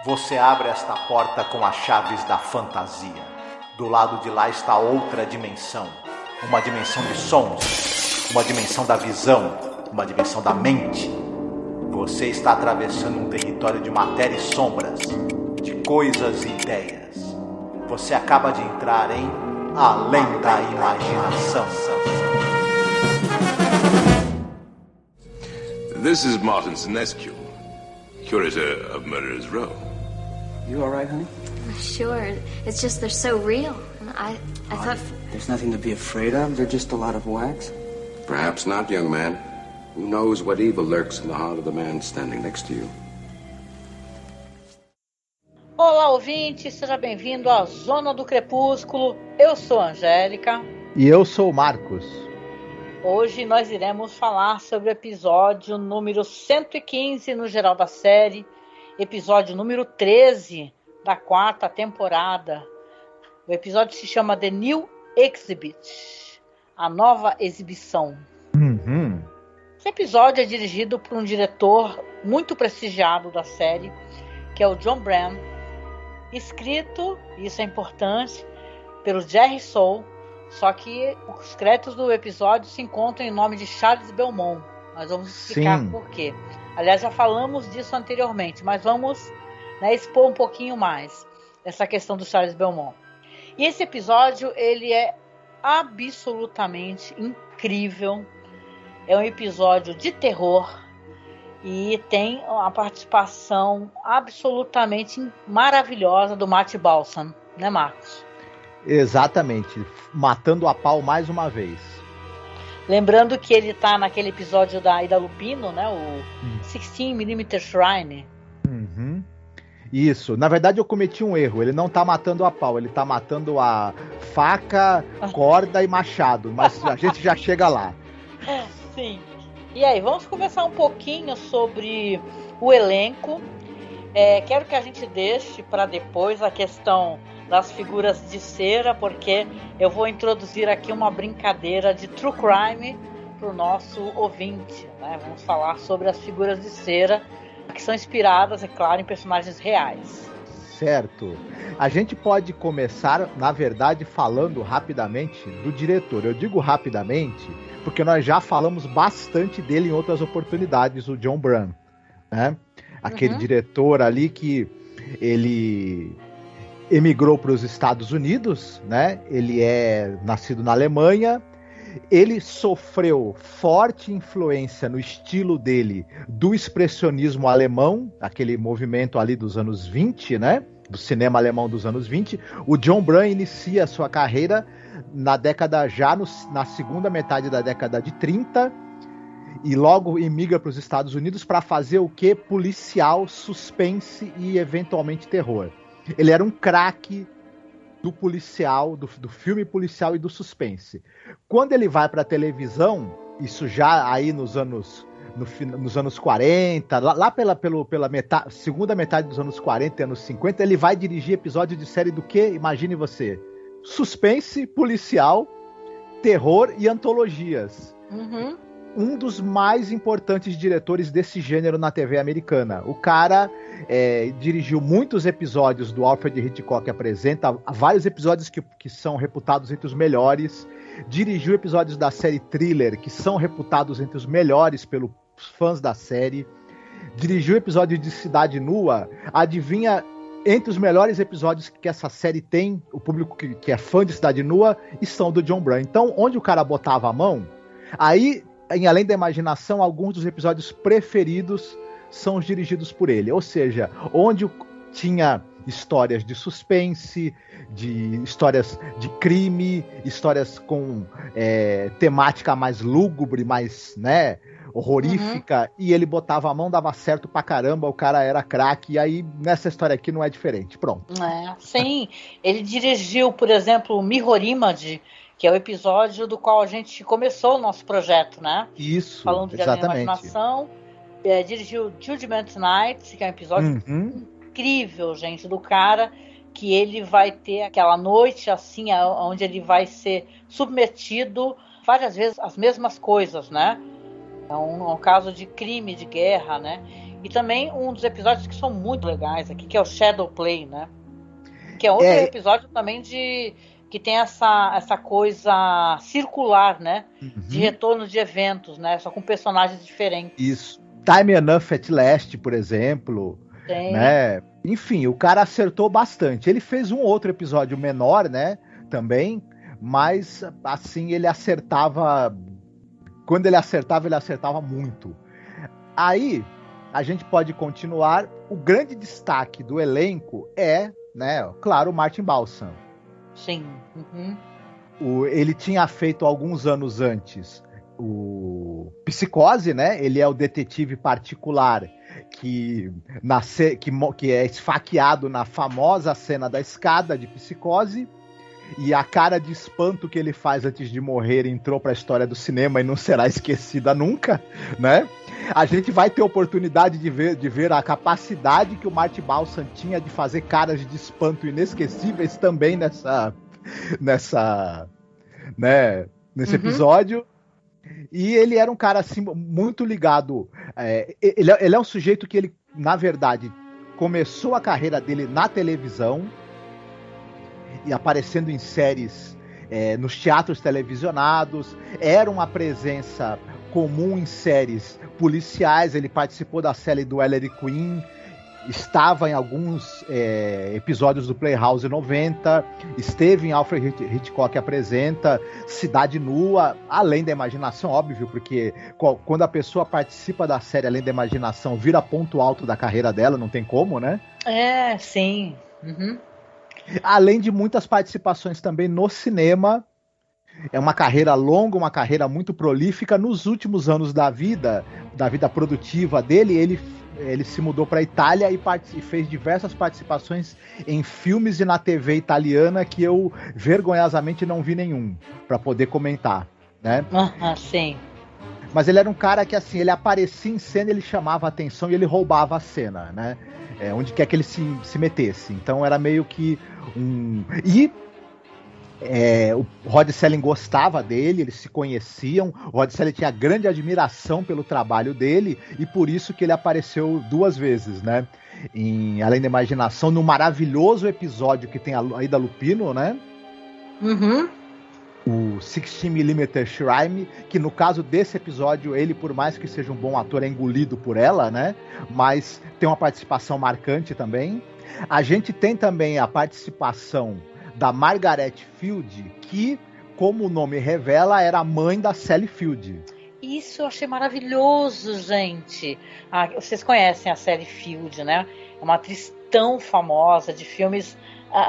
Você abre esta porta com as chaves da fantasia. Do lado de lá está outra dimensão. Uma dimensão de sons, uma dimensão da visão, uma dimensão da mente. Você está atravessando um território de matéria e sombras, de coisas e ideias. Você acaba de entrar em Além da Imaginação. This is Martin Sinescu, curator of Murderers Row. You all right, honey? Sure. It's just they're so real. I thought... There's nothing to be afraid of. They're just a lot of wax. Perhaps not, young man. Who knows what evil lurks in the heart of the man standing next to you? Olá, ouvinte, seja bem-vindo à Zona do Crepúsculo. Eu sou a Angélica. E eu sou o Marcos. Hoje nós iremos falar sobre o episódio número 115 no geral da série, episódio número 13 da quarta temporada. O episódio se chama The New Exhibit, a nova exibição. Esse episódio é dirigido por um diretor muito prestigiado da série, que é o John Byrne, escrito, isso é importante, pelo Jerry Soule, só que os créditos do episódio se encontram em nome de Charles Belmont. Nós vamos explicar por quê. Aliás, já falamos disso anteriormente, mas vamos expor um pouquinho mais essa questão do Charles Belmont. E esse episódio, ele é absolutamente incrível. É um episódio de terror e tem a participação absolutamente maravilhosa do Matt Balsam, né, Marcos? Exatamente, matando a pau mais uma vez. Lembrando que ele tá naquele episódio da Ida Lupino, né, o 16mm Shrine. Isso, na verdade eu cometi um erro, ele não tá matando a pau, ele tá matando a faca, corda e machado, mas a gente já chega lá. Sim. E aí, vamos conversar um pouquinho sobre o elenco. Quero que a gente deixe para depois a questão das figuras de cera, porque eu vou introduzir aqui uma brincadeira de true crime para o nosso ouvinte, né? Vamos falar sobre as figuras de cera, que são inspiradas, é claro, em personagens reais. Certo. A gente pode começar, na verdade, falando rapidamente do diretor. Eu digo rapidamente porque nós já falamos bastante dele em outras oportunidades, o John Byrne, né? Aquele diretor ali que ele emigrou para os Estados Unidos, né? Ele é nascido na Alemanha. Ele sofreu forte influência no estilo dele do expressionismo alemão, aquele movimento ali dos anos 20, né? Do cinema alemão dos anos 20. O John Byrne inicia a sua carreira na década na segunda metade da década de 30 e logo emigra para os Estados Unidos para fazer o quê? Policial, suspense e eventualmente terror. Ele era um craque do policial, do filme policial e do suspense. Quando ele vai para a televisão, isso já aí nos anos 40, lá pela segunda metade dos anos 40 e anos 50, ele vai dirigir episódio de série do quê? Imagine você. Suspense, policial, terror e antologias. Um dos mais importantes diretores desse gênero na TV americana. O cara dirigiu muitos episódios do Alfred Hitchcock Apresenta, vários episódios que são reputados entre os melhores. Dirigiu episódios da série Thriller, que são reputados entre os melhores pelos fãs da série. Dirigiu episódio de Cidade Nua. Adivinha, entre os melhores episódios que essa série tem, o público que é fã de Cidade Nua, são do John Byrne. Então, onde o cara botava a mão, aí, em Além da Imaginação, alguns dos episódios preferidos são os dirigidos por ele. Ou seja, onde tinha histórias de suspense, de histórias de crime, histórias com temática mais lúgubre, mais, né, horrorífica, e ele botava a mão, dava certo pra caramba, o cara era craque, e aí nessa história aqui não é diferente, pronto. Sim, ele dirigiu, por exemplo, o Mirror Image, que é o episódio do qual a gente começou o nosso projeto, né? Isso, falando de animação. Dirigiu Judgment Night, que é um episódio incrível, gente, do cara que ele vai ter aquela noite assim, onde ele vai ser submetido várias vezes às mesmas coisas, né? É um caso de crime, de guerra, né? E também um dos episódios que são muito legais aqui, que é o Shadow Play, né? Que é outro episódio também que tem essa coisa circular, né? De retorno de eventos, né? Só com personagens diferentes. Isso. Time Enough at Last, por exemplo. Tem. Né? Enfim, o cara acertou bastante. Ele fez um outro episódio menor, né? Também. Mas, assim, ele acertava... Quando ele acertava muito. Aí, a gente pode continuar. O grande destaque do elenco é, né? Claro, o Martin Balsam. Sim. Ele tinha feito alguns anos antes o Psicose, né? Ele é o detetive particular que é esfaqueado na famosa cena da escada de Psicose. E a cara de espanto que ele faz antes de morrer entrou para a história do cinema e não será esquecida nunca, né? A gente vai ter oportunidade de ver a capacidade que o Martin Balsam tinha de fazer caras de espanto inesquecíveis também nesse episódio. E ele era um cara assim, muito ligado. Ele é um sujeito que ele, na verdade, começou a carreira dele na televisão e aparecendo em séries nos teatros televisionados. Era uma presença comum em séries policiais. Ele participou da série do Ellery Queen, estava em alguns episódios do Playhouse 90, esteve em Alfred Hitchcock Apresenta, Cidade Nua, Além da Imaginação, óbvio, porque quando a pessoa participa da série Além da Imaginação, vira ponto alto da carreira dela, não tem como, né? Sim. Além de muitas participações também no cinema. É uma carreira longa, uma carreira muito prolífica. Nos últimos anos da vida produtiva dele, ele se mudou para a Itália e fez diversas participações em filmes e na TV italiana que eu vergonhosamente não vi nenhum para poder comentar, né? Sim. Mas ele era um cara que, assim, ele aparecia em cena, ele chamava a atenção e ele roubava a cena, né? Onde quer que ele se metesse. Então era meio que o Rod Serling gostava dele, eles se conheciam. O Rod Serling tinha grande admiração pelo trabalho dele e por isso que ele apareceu 2 vezes, né? Em Além da Imaginação, no maravilhoso episódio que tem a Ida Lupino, né? O 16mm Shrine, que no caso desse episódio, ele, por mais que seja um bom ator, é engolido por ela, né? Mas tem uma participação marcante também. A gente tem também a participação da Margaret Field, que, como o nome revela, era a mãe da Sally Field. Isso eu achei maravilhoso, gente. Vocês conhecem a Sally Field, né? É uma atriz tão famosa de filmes,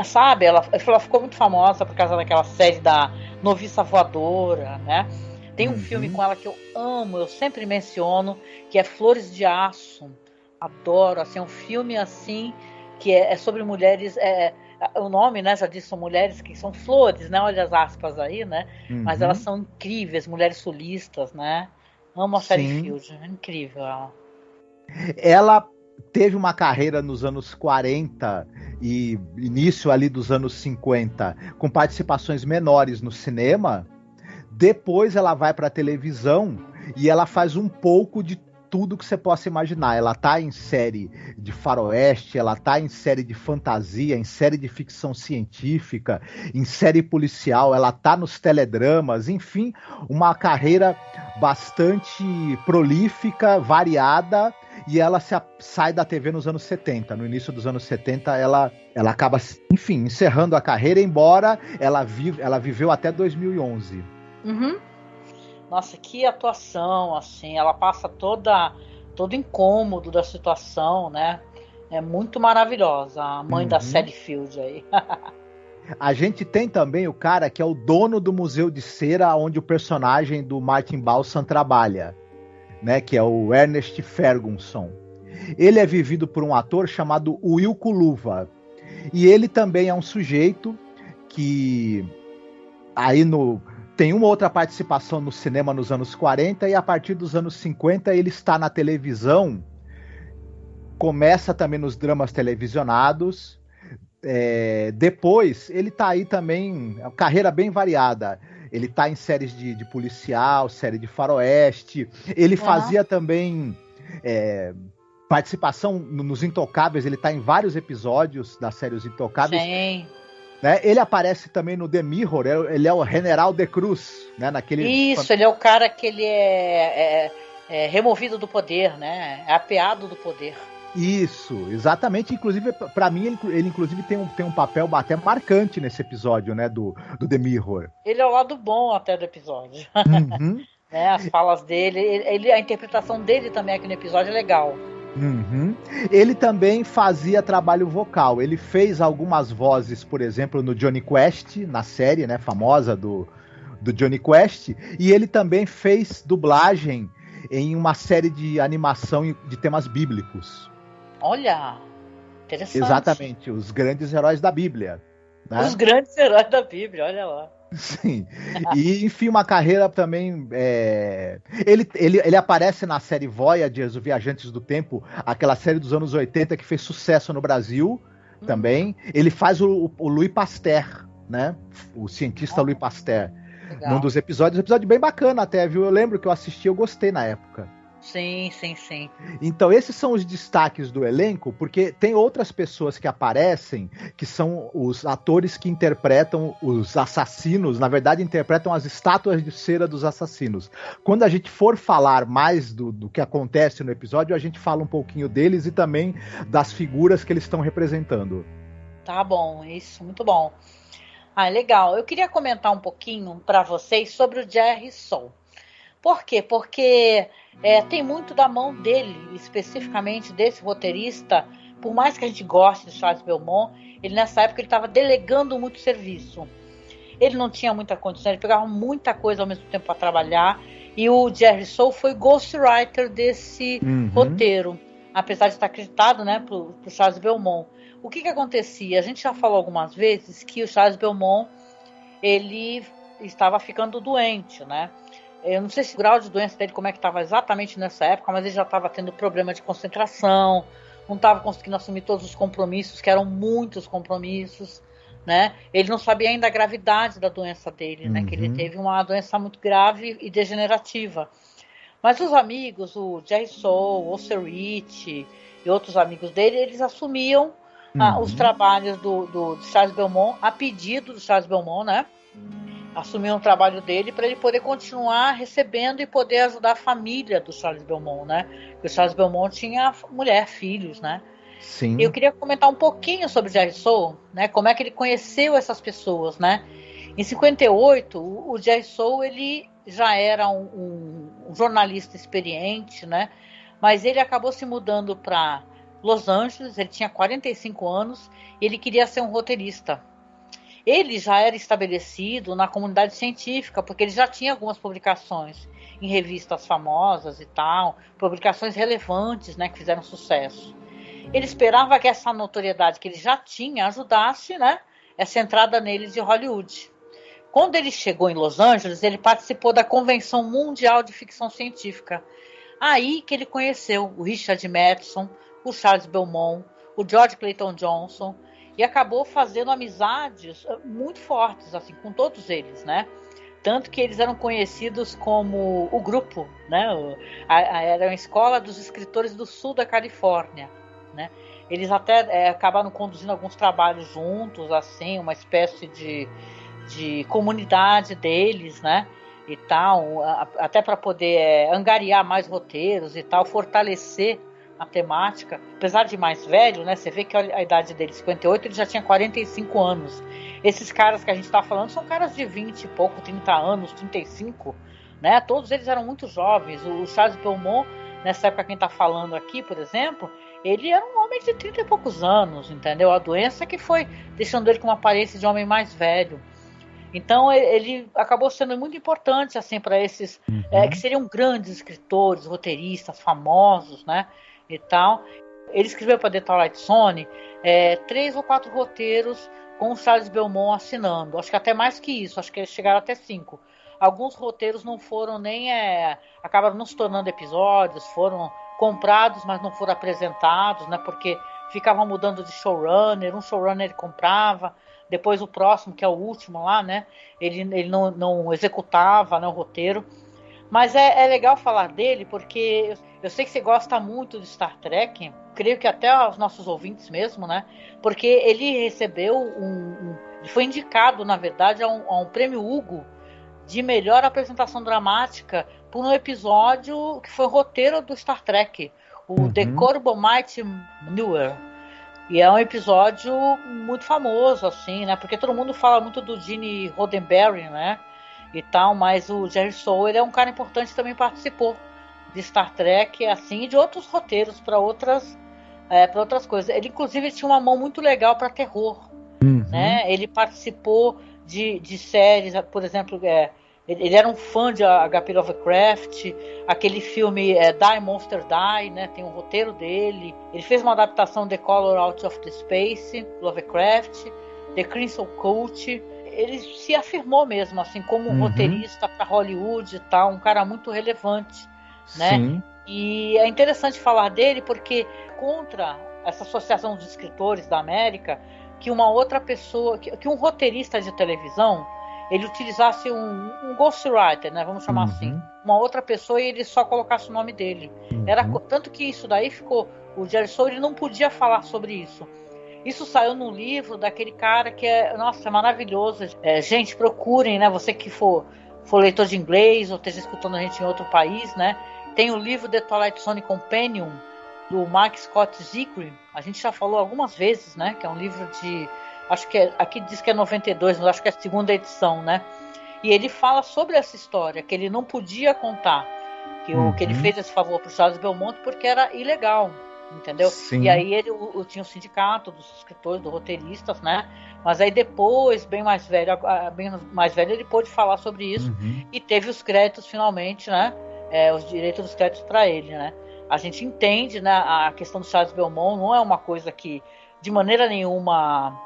sabe? Ela ficou muito famosa por causa daquela série da Noviça Voadora, né? Tem um filme com ela que eu amo, eu sempre menciono, que é Flores de Aço. Adoro, assim, é um filme assim que é sobre mulheres. O nome, né, já diz, são mulheres que são flores, né? Olha as aspas aí, né? Mas elas são incríveis, mulheres solistas, né? Amo a Sally Field, é incrível ela. Ela teve uma carreira nos anos 40 e início ali dos anos 50, com participações menores no cinema. Depois ela vai para a televisão e ela faz um pouco de tudo que você possa imaginar. Ela tá em série de faroeste, ela tá em série de fantasia, em série de ficção científica, em série policial, ela tá nos teledramas, enfim, uma carreira bastante prolífica, variada, e ela sai da TV nos anos 70. No início dos anos 70, ela acaba, enfim, encerrando a carreira, embora ela viveu até 2011. Nossa, que atuação, assim, ela passa todo incômodo da situação, né? É muito maravilhosa, a mãe da Sally Field aí. A gente tem também o cara que é o dono do Museu de Cera, onde o personagem do Martin Balsam trabalha, né? Que é o Ernest Ferguson. Ele é vivido por um ator chamado Wilco Luva. E ele também é um sujeito que tem uma outra participação no cinema nos anos 40 e a partir dos anos 50 ele está na televisão, começa também nos dramas televisionados, depois ele está aí também, carreira bem variada, ele está em séries de policial, série de faroeste, ele fazia também participação nos Intocáveis, ele tá em vários episódios da série Os Intocáveis. Sim. Né? Ele aparece também no The Mirror, ele é o General de Cruz, né? Isso, ele é o cara que ele é removido do poder, né? É apeado do poder. Isso, exatamente. Inclusive, pra mim, ele inclusive tem um papel até marcante nesse episódio, né? Do The Mirror. Ele é o lado bom até do episódio. Uhum. Né, as falas dele, a interpretação dele também aqui no episódio é legal. Uhum. Ele também fazia trabalho vocal. Ele fez algumas vozes, por exemplo, no Jonny Quest, na série, né, famosa do Jonny Quest. E ele também fez dublagem em uma série de animação de temas bíblicos. Olha, interessante. Exatamente, os grandes heróis da Bíblia. Né? Os grandes heróis da Bíblia, olha lá. Sim, e enfim, uma carreira também. Ele aparece na série Voyagers, o Viajantes do Tempo, aquela série dos anos 80 que fez sucesso no Brasil também. Ele faz o Louis Pasteur, né? O cientista Louis Pasteur. Legal. Num dos episódios, um episódio bem bacana até, viu? Eu lembro que eu assisti, eu gostei na época. Sim, sim, sim. Então esses são os destaques do elenco, porque tem outras pessoas que aparecem, que são os atores que interpretam os assassinos, na verdade interpretam as estátuas de cera dos assassinos. Quando a gente for falar mais do que acontece no episódio, a gente fala um pouquinho deles e também das figuras que eles estão representando. Tá bom, isso, muito bom. Legal. Eu queria comentar um pouquinho para vocês sobre o Jerry Soule. Por quê? Porque tem muito da mão dele, especificamente desse roteirista. Por mais que a gente goste de Charles Belmont, ele nessa época estava delegando muito serviço. Ele não tinha muita condição, ele pegava muita coisa ao mesmo tempo para trabalhar. E o Jerry Soule foi ghostwriter desse roteiro, apesar de estar acreditado, né, pro Charles Belmont. O que acontecia? A gente já falou algumas vezes que o Charles Belmont ele estava ficando doente, né? Eu não sei se o grau de doença dele, como é que estava exatamente nessa época, mas ele já estava tendo problema de concentração, não estava conseguindo assumir todos os compromissos, que eram muitos compromissos, né? Ele não sabia ainda a gravidade da doença dele, né? Que ele teve uma doença muito grave e degenerativa. Mas os amigos, o Jerry Soule, o Sir Rich e outros amigos dele, eles assumiam os trabalhos do Charles Belmont, a pedido do Charles Belmont, né? Assumiu o trabalho dele para ele poder continuar recebendo e poder ajudar a família do Charles Belmont, né? Porque o Charles Belmont tinha mulher, filhos, né? Sim. Eu queria comentar um pouquinho sobre o Jerry Soule, né? Como é que ele conheceu essas pessoas, né? Em 58, o Jerry Soule, ele já era um jornalista experiente, né? Mas ele acabou se mudando para Los Angeles, ele tinha 45 anos e ele queria ser um roteirista. Ele já era estabelecido na comunidade científica, porque ele já tinha algumas publicações em revistas famosas e tal, publicações relevantes, né, que fizeram sucesso. Ele esperava que essa notoriedade que ele já tinha ajudasse, né, essa entrada nele de Hollywood. Quando ele chegou em Los Angeles, ele participou da Convenção Mundial de Ficção Científica. Aí que ele conheceu o Richard Matheson, o Charles Belmont, o George Clayton Johnson, e acabou fazendo amizades muito fortes, assim, com todos eles, né? Tanto que eles eram conhecidos como o grupo, né? Era a escola dos escritores do sul da Califórnia, né? Eles até acabaram conduzindo alguns trabalhos juntos, assim, uma espécie de comunidade deles, né? E tal, até para poder angariar mais roteiros e tal, fortalecer a temática, apesar de mais velho, né? Você vê que a idade dele, 58, ele já tinha 45 anos. Esses caras que a gente está falando são caras de 20 e pouco, 30 anos, 35, né? Todos eles eram muito jovens. O Charles Belmont, nessa época quem está falando aqui, por exemplo, ele era um homem de 30 e poucos anos, entendeu? A doença que foi deixando ele com uma aparência de homem mais velho. Então ele acabou sendo muito importante assim para esses que seriam grandes escritores, roteiristas, famosos, né? E tal. Ele escreveu para The Twilight Zone 3 ou 4 roteiros com o Charles Belmont assinando. Acho que até mais que isso, acho que eles chegaram até 5. Alguns roteiros não foram nem acabaram não se tornando episódios, foram comprados, mas não foram apresentados, né? Porque ficavam mudando de showrunner, um showrunner ele comprava, depois o próximo, que é o último lá, né? Ele não executava, né, o roteiro. Mas é legal falar dele porque eu sei que você gosta muito de Star Trek, creio que até os nossos ouvintes mesmo, né? Porque ele recebeu ele foi indicado, na verdade, a um prêmio Hugo de melhor apresentação dramática por um episódio que foi o roteiro do Star Trek, o The Corbomite Maneuver. E é um episódio muito famoso, assim, né? Porque todo mundo fala muito do Gene Roddenberry, né? E tal, mas o Jerry Soule, ele é um cara importante, também participou de Star Trek, assim, e de outros roteiros para outras coisas. Ele, inclusive, tinha uma mão muito legal para terror, né? Ele participou de séries, por exemplo, ele era um fã de H.P. Lovecraft, aquele filme Die Monster Die, né? Tem um roteiro dele. Ele fez uma adaptação de The Color Out of the Space, Lovecraft, The Crimson Cult. Ele se afirmou mesmo, assim, como um roteirista para Hollywood e tal, um cara muito relevante, né? Sim. E é interessante falar dele porque contra essa associação dos escritores da América, que uma outra pessoa, que um roteirista de televisão, ele utilizasse um ghostwriter, né? Vamos chamar assim, uma outra pessoa, e ele só colocasse o nome dele. Era tanto que isso daí ficou, o Jerry Soule, ele não podia falar sobre isso. Isso saiu num livro daquele cara que é maravilhoso. Gente, procurem, né? Você que for leitor de inglês ou esteja escutando a gente em outro país, né? Tem o livro The Twilight Zone Companion, do Mark Scott Zicree. A gente já falou algumas vezes, né? Que é um livro de... Acho que aqui diz que é 92, mas acho que é a segunda edição, né? E ele fala sobre essa história, que ele não podia contar. Que ele fez esse favor para o Charles Belmont porque era ilegal. Entendeu? Sim. E aí ele tinha o sindicato dos escritores, dos roteiristas, né? Mas aí depois, bem mais velho, ele pôde falar sobre isso e teve os créditos finalmente, né? Os direitos dos créditos para ele, né? A gente entende, né? A questão do Charles Belmont não é uma coisa que de maneira nenhuma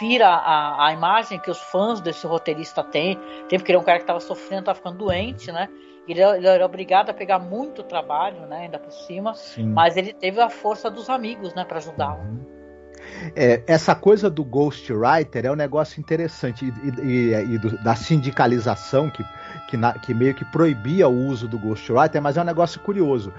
fira a imagem que os fãs desse roteirista têm, porque ele é um cara que estava sofrendo, estava ficando doente, né? Ele era obrigado a pegar muito trabalho, né, ainda por cima. Sim. Mas ele teve a força dos amigos, né, para ajudá-lo. Essa coisa do ghostwriter é um negócio interessante da sindicalização que meio que proibia o uso do ghostwriter, mas é um negócio curioso.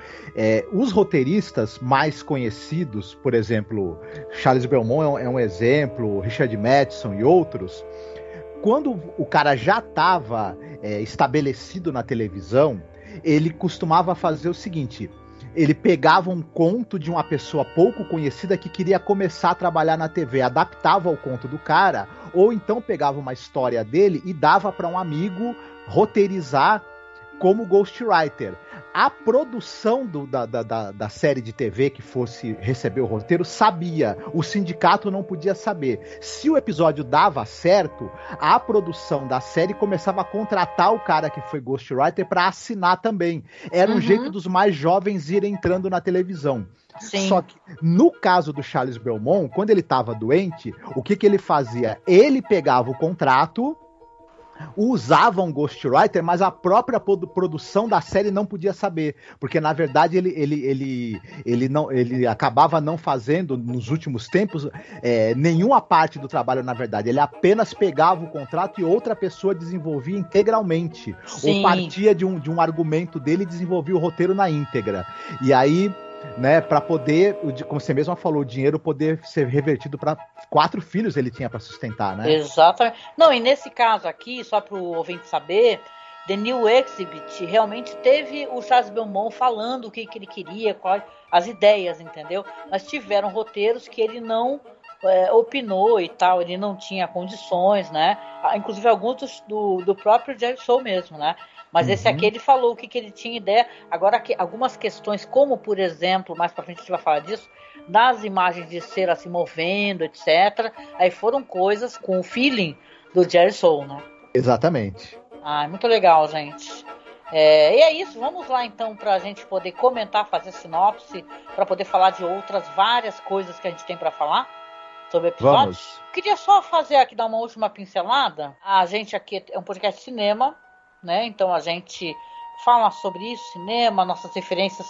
Os roteiristas mais conhecidos, por exemplo, Charles Belmont é um exemplo, Richard Matheson e outros. Quando o cara já estava estabelecido na televisão, ele costumava fazer o seguinte: ele pegava um conto de uma pessoa pouco conhecida que queria começar a trabalhar na TV, adaptava o conto do cara, ou então pegava uma história dele e dava para um amigo roteirizar como ghostwriter. A produção da série de TV que fosse receber o roteiro sabia, o sindicato não podia saber. Se o episódio dava certo, a produção da série começava a contratar o cara que foi ghostwriter para assinar também. Era um jeito dos mais jovens irem entrando na televisão. Sim. Só que no caso do Charles Belmont, quando ele estava doente, o que ele fazia? Ele pegava o contrato, usava um ghostwriter, mas a própria produção da série não podia saber, porque na verdade ele acabava não fazendo nos últimos tempos nenhuma parte do trabalho, na verdade. Ele apenas pegava o contrato e outra pessoa desenvolvia integralmente. Sim. Ou partia de um argumento dele e desenvolvia o roteiro na íntegra. E aí, né, para poder, como você mesma falou, o dinheiro poder ser revertido para 4 filhos ele tinha para sustentar, né? Exatamente. Não, e nesse caso aqui, só para o ouvinte saber, The New Exhibit realmente teve o Charles Belmont falando o que ele queria, quais as ideias, entendeu? Mas tiveram roteiros que ele não opinou e tal, ele não tinha condições, né? Inclusive alguns do próprio Jerry Soule mesmo, né? Mas esse aqui ele falou o que ele tinha ideia. Agora, algumas questões, como por exemplo, mais pra frente a gente vai falar disso, das imagens de cera se movendo, etc. Aí foram coisas com o feeling do Jerry Soule, né? Exatamente. Muito legal, gente. E é isso, vamos lá então pra gente poder comentar, fazer sinopse, pra poder falar de outras várias coisas que a gente tem pra falar sobre o episódio. Vamos. Queria só fazer aqui, dar uma última pincelada. A gente aqui é um podcast de cinema, né? Então a gente fala sobre isso, cinema, nossas referências,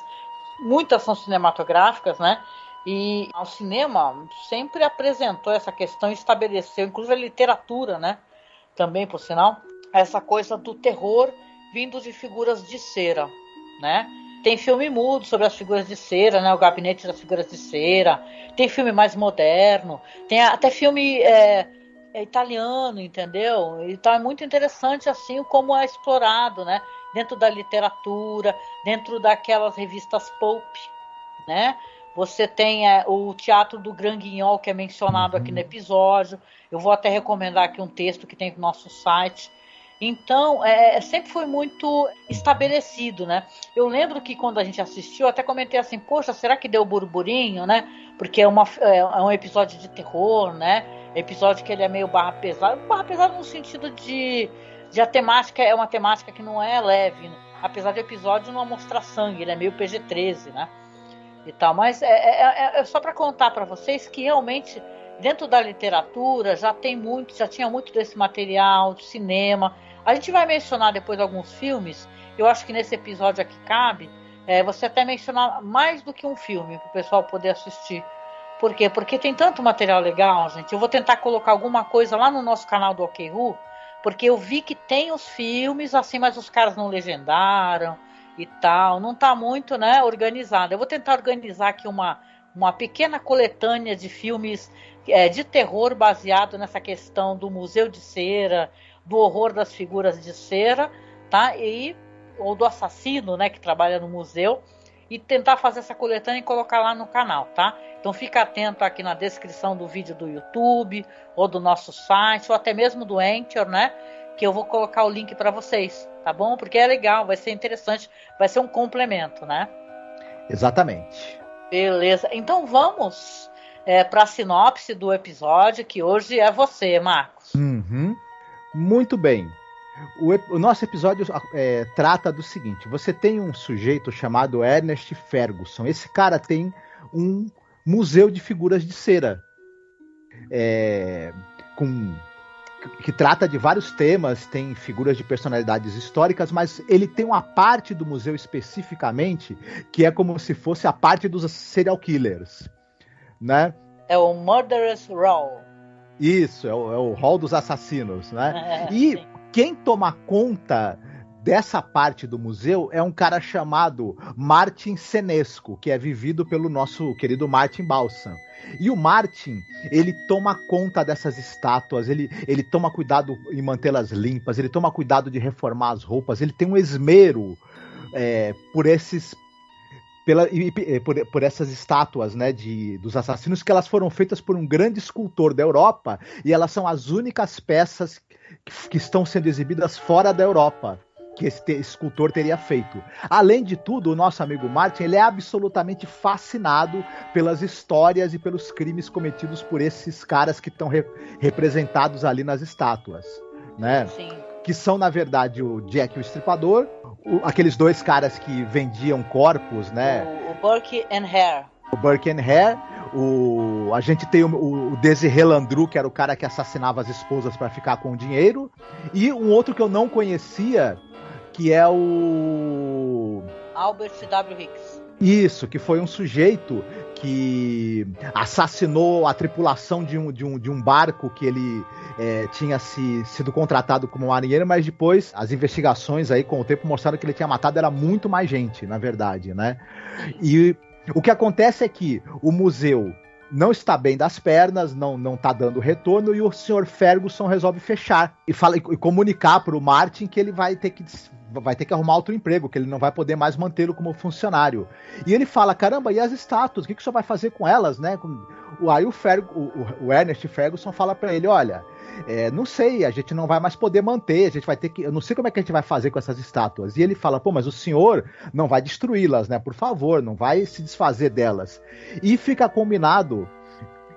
muitas são cinematográficas, né? E o cinema sempre apresentou essa questão, estabeleceu, inclusive a literatura, né? Também, por sinal, essa coisa do terror vindo de figuras de cera, né? Tem filme mudo sobre as figuras de cera, né? O Gabinete das Figuras de Cera. Tem filme mais moderno. Tem até filme italiano, entendeu? Então é muito interessante assim como é explorado, né? Dentro da literatura, dentro daquelas revistas pulp, né? Você tem o Teatro do Gran Guignol, que é mencionado aqui no episódio. Eu vou até recomendar aqui um texto que tem no nosso site. Então, sempre foi muito estabelecido, né? Eu lembro que quando a gente assistiu, eu até comentei assim, poxa, será que deu burburinho, né? Porque é um episódio de terror, né? Episódio que ele é meio barra pesada no sentido de a temática é uma temática que não é leve, né? Apesar do episódio não mostrar sangue, ele é meio PG-13, né? E tal, mas é só para contar para vocês que realmente dentro da literatura já tinha muito desse material, de cinema. A gente vai mencionar depois alguns filmes. Eu acho que nesse episódio aqui cabe você até mencionar mais do que um filme para o pessoal poder assistir. Por quê? Porque tem tanto material legal, gente. Eu vou tentar colocar alguma coisa lá no nosso canal do OkRu, porque eu vi que tem os filmes assim, mas os caras não legendaram e tal. Não está muito, né, organizado. Eu vou tentar organizar aqui uma pequena coletânea de filmes de terror baseado nessa questão do museu de cera, do horror das figuras de cera, tá? Ou do assassino, né, que trabalha no museu, e tentar fazer essa coletânea e colocar lá no canal, tá? Então fica atento aqui na descrição do vídeo do YouTube, ou do nosso site, ou até mesmo do Anchor, né? Que eu vou colocar o link para vocês, tá bom? Porque é legal, vai ser interessante, vai ser um complemento, né? Exatamente. Beleza, então vamos para a sinopse do episódio, que hoje é você, Marcos. Muito bem. O nosso episódio trata do seguinte: você tem um sujeito chamado Ernest Ferguson. Esse cara tem um museu de figuras de cera que trata de vários temas, tem figuras de personalidades históricas, mas ele tem uma parte do museu especificamente que é como se fosse a parte dos serial killers, né? É o Murderous Row. Isso, é o hall dos assassinos, né? E sim. Quem toma conta dessa parte do museu é um cara chamado Martin Senesco, que é vivido pelo nosso querido Martin Balsam. E o Martin, ele toma conta dessas estátuas, ele toma cuidado em mantê-las limpas, ele toma cuidado de reformar as roupas, ele tem um esmero por essas estátuas, né, dos assassinos, que elas foram feitas por um grande escultor da Europa, e elas são as únicas peças que estão sendo exibidas fora da Europa que esse escultor teria feito. Além de tudo, o nosso amigo Martin, ele é absolutamente fascinado pelas histórias e pelos crimes cometidos por esses caras que estão representados ali nas estátuas, né? Sim. Que são, na verdade, o Jack o Estripador, aqueles dois caras que vendiam corpos, né? O Burke and Hare. O Burke and Hare. A gente tem o Desiré Landru, que era o cara que assassinava as esposas para ficar com o dinheiro. E um outro que eu não conhecia, que é o Albert W. Hicks. Isso, que foi um sujeito que assassinou a tripulação de um barco que ele tinha sido contratado como marinheiro, mas depois as investigações aí com o tempo mostraram que ele tinha matado era muito mais gente, na verdade, né? E o que acontece é que o museu não está bem das pernas, não está dando retorno, e o Sr. Ferguson resolve fechar e comunicar para o Martin que ele vai ter que arrumar outro emprego, que ele não vai poder mais mantê-lo como funcionário. E ele fala, caramba, e as estátuas? O que o senhor vai fazer com elas, né? Aí o Ernest Ferguson fala para ele, olha, não sei, a gente não vai mais poder manter, a gente vai ter que, eu não sei como é que a gente vai fazer com essas estátuas. E ele fala, pô, mas o senhor não vai destruí-las, né? Por favor, não vai se desfazer delas. E fica combinado,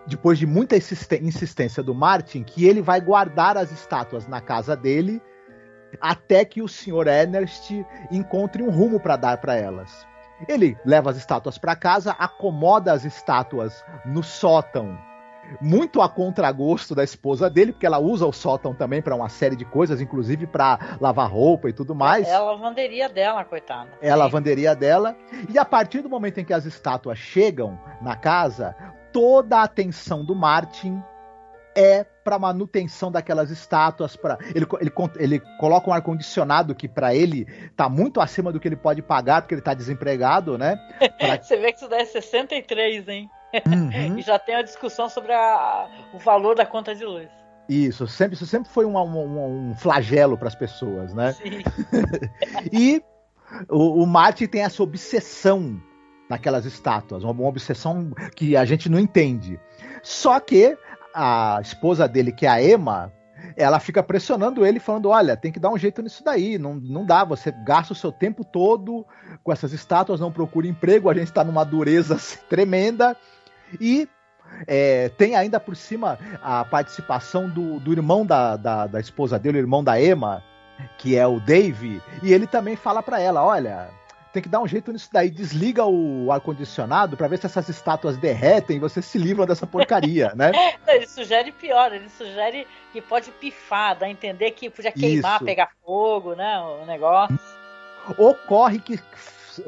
depois de muita insistência do Martin, que ele vai guardar as estátuas na casa dele até que o Sr. Ernest encontre um rumo para dar para elas. Ele leva as estátuas para casa, acomoda as estátuas no sótão, muito a contragosto da esposa dele, porque ela usa o sótão também para uma série de coisas, inclusive para lavar roupa e tudo mais. É a lavanderia dela, coitada. É a lavanderia dela. E a partir do momento em que as estátuas chegam na casa, toda a atenção do Martin é para manutenção daquelas estátuas. Ele coloca um ar-condicionado que para ele tá muito acima do que ele pode pagar, porque ele tá desempregado, né? Você vê que isso daí é 63, hein? Uhum. E já tem a discussão sobre o valor da conta de luz. Isso sempre foi um flagelo para as pessoas, né? Sim. E o Martin tem essa obsessão naquelas estátuas, uma obsessão que a gente não entende. Só que a esposa dele, que é a Emma, ela fica pressionando ele, falando, olha, tem que dar um jeito nisso daí, não dá, você gasta o seu tempo todo com essas estátuas, não procura emprego, a gente está numa dureza tremenda. E tem ainda por cima a participação do irmão da esposa dele, o irmão da Emma, que é o Dave, e ele também fala pra ela, olha, tem que dar um jeito nisso daí, desliga o ar-condicionado pra ver se essas estátuas derretem e você se livra dessa porcaria, né? Ele sugere pior, ele sugere que pode pifar, dá a entender que podia queimar, Isso. pegar fogo, né, o negócio. Ocorre que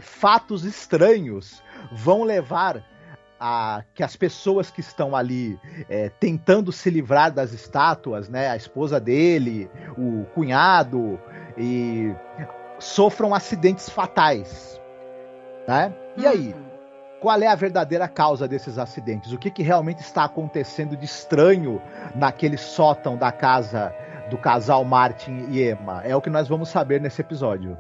fatos estranhos vão levar que as pessoas que estão ali tentando se livrar das estátuas, né, a esposa dele, o cunhado, e sofram acidentes fatais, né? E aí, qual é a verdadeira causa desses acidentes? O que realmente está acontecendo de estranho naquele sótão da casa do casal Martin e Emma? É o que nós vamos saber nesse episódio.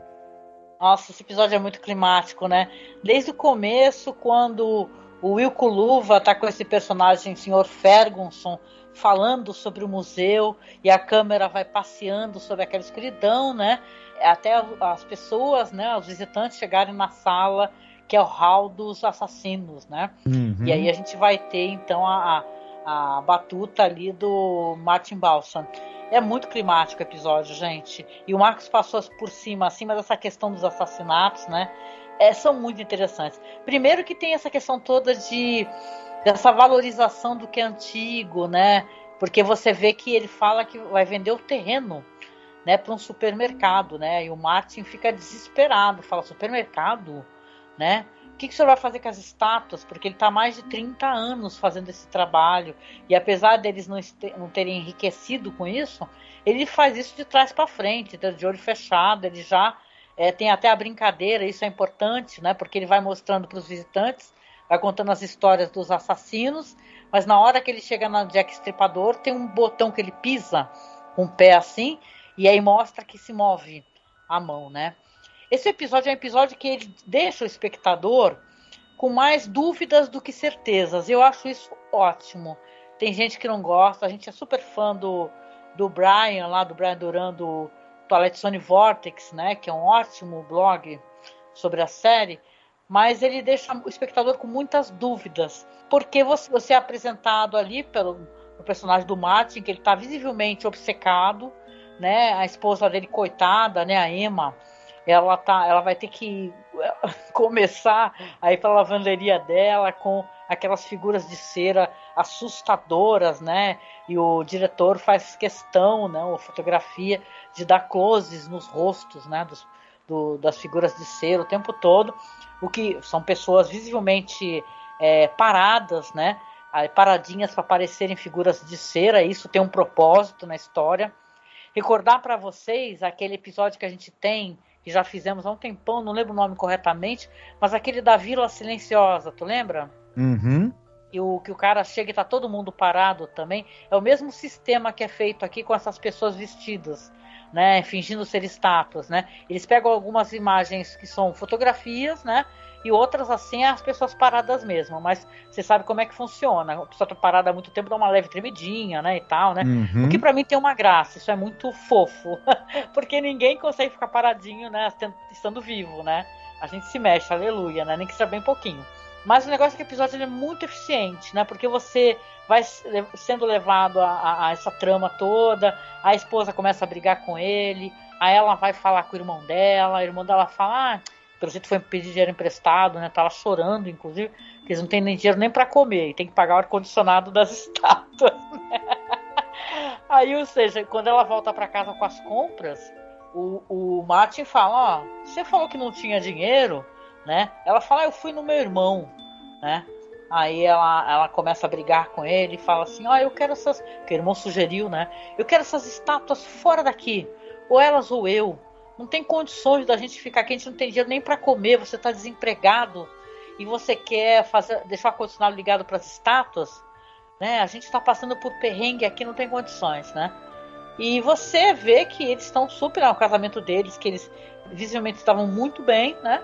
Nossa, esse episódio é muito climático, né? Desde o começo, quando o Wilco Luva tá com esse personagem, Sr. Ferguson, falando sobre o museu, e a câmera vai passeando sobre aquela escuridão, né? Até as pessoas, né, os visitantes chegarem na sala, que é o hall dos assassinos, né? Uhum. E aí a gente vai ter, então, a batuta ali do Martin Balsam. É muito climático o episódio, gente. E o Marcos passou por acima dessa questão dos assassinatos, né? São muito interessantes. Primeiro que tem essa questão toda dessa valorização do que é antigo, né? Porque você vê que ele fala que vai vender o terreno, né, para um supermercado, né? E o Martin fica desesperado, fala, supermercado, né? O que o senhor vai fazer com as estátuas? Porque ele está há mais de 30 anos fazendo esse trabalho. E apesar deles não terem enriquecido com isso, ele faz isso de trás para frente, de olho fechado. Ele já tem até a brincadeira, isso é importante, né? Porque ele vai mostrando para os visitantes, vai contando as histórias dos assassinos, mas na hora que ele chega no Jack Estripador, tem um botão que ele pisa com o pé assim, e aí mostra que se move a mão, né? Esse episódio é um episódio que ele deixa o espectador com mais dúvidas do que certezas. Eu acho isso ótimo. Tem gente que não gosta, a gente é super fã do Brian, lá do Brian Duran, do Twilight Zone Vortex, né? Que é um ótimo blog sobre a série, mas ele deixa o espectador com muitas dúvidas, porque você é apresentado ali pelo personagem do Martin, que ele está visivelmente obcecado, né? A esposa dele, coitada, né? A Emma, ela vai ter que começar a ir para a lavanderia dela com aquelas figuras de cera assustadoras, né? E o diretor faz questão, né? A fotografia de dar closes nos rostos, né? Das figuras de cera o tempo todo, o que são pessoas visivelmente paradas, né? Paradinhas para parecerem figuras de cera. Isso tem um propósito na história. Recordar para vocês aquele episódio que a gente tem, que já fizemos há um tempão, não lembro o nome corretamente, mas aquele da Vila Silenciosa, tu lembra? Uhum. E que o cara chega e tá todo mundo parado também. É o mesmo sistema que é feito aqui com essas pessoas vestidas, né, fingindo ser estátuas, né? Eles pegam algumas imagens que são fotografias, né, e outras assim as pessoas paradas mesmo, mas você sabe como é que funciona. A pessoa tá parada há muito tempo, dá uma leve tremidinha, né, e tal, né? Uhum. O que pra mim tem uma graça, isso é muito fofo, porque ninguém consegue ficar paradinho, né, estando vivo, né? A gente se mexe, aleluia, né, nem que seja bem pouquinho. Mas o negócio é que o episódio é muito eficiente, né? Porque você vai sendo levado a essa trama toda, a esposa começa a brigar com ele, aí ela vai falar com o irmão dela, o irmão dela fala, pelo jeito foi pedir dinheiro emprestado, né? Tava chorando, inclusive, porque eles não têm nem dinheiro nem para comer, e tem que pagar o ar-condicionado das estátuas, né? Aí, ou seja, quando ela volta para casa com as compras, o Martin fala, você falou que não tinha dinheiro, né? Ela fala, eu fui no meu irmão, né? Aí ela começa a brigar com ele e fala assim, eu quero essas... Que o irmão sugeriu, né? Eu quero essas estátuas fora daqui. Ou elas ou eu. Não tem condições da gente ficar aqui, a gente não tem dinheiro nem para comer, você está desempregado e você quer deixar o ar-condicionado ligado para as estátuas, né? A gente está passando por perrengue aqui, não tem condições, né? E você vê que eles estão super... O casamento deles, que eles visivelmente estavam muito bem, né?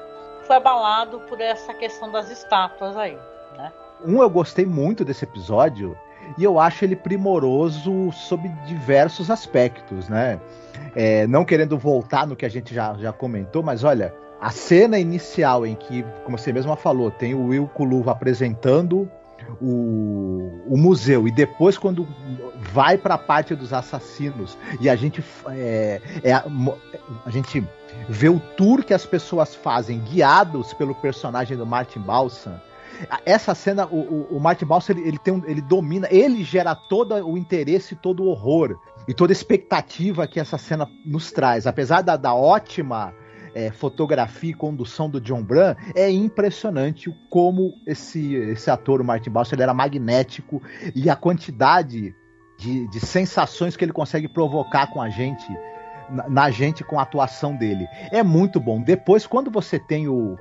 Foi abalado por essa questão das estátuas aí, né? Eu gostei muito desse episódio e eu acho ele primoroso sob diversos aspectos, né? Não querendo voltar no que a gente já comentou, mas olha, a cena inicial em que, como você mesma falou, tem o Will Kuluva apresentando o museu, e depois quando vai para a parte dos assassinos e a gente vê o tour que as pessoas fazem guiados pelo personagem do Martin Balsam. Essa cena, o Martin Balsam ele domina, ele gera todo o interesse, todo o horror e toda a expectativa que essa cena nos traz. Apesar da ótima fotografia e condução do John Bram, é impressionante como esse ator, o Martin Balsam, ele era magnético, e a quantidade de sensações que ele consegue provocar com a gente, na gente, com a atuação dele. É muito bom. Depois, quando você tem o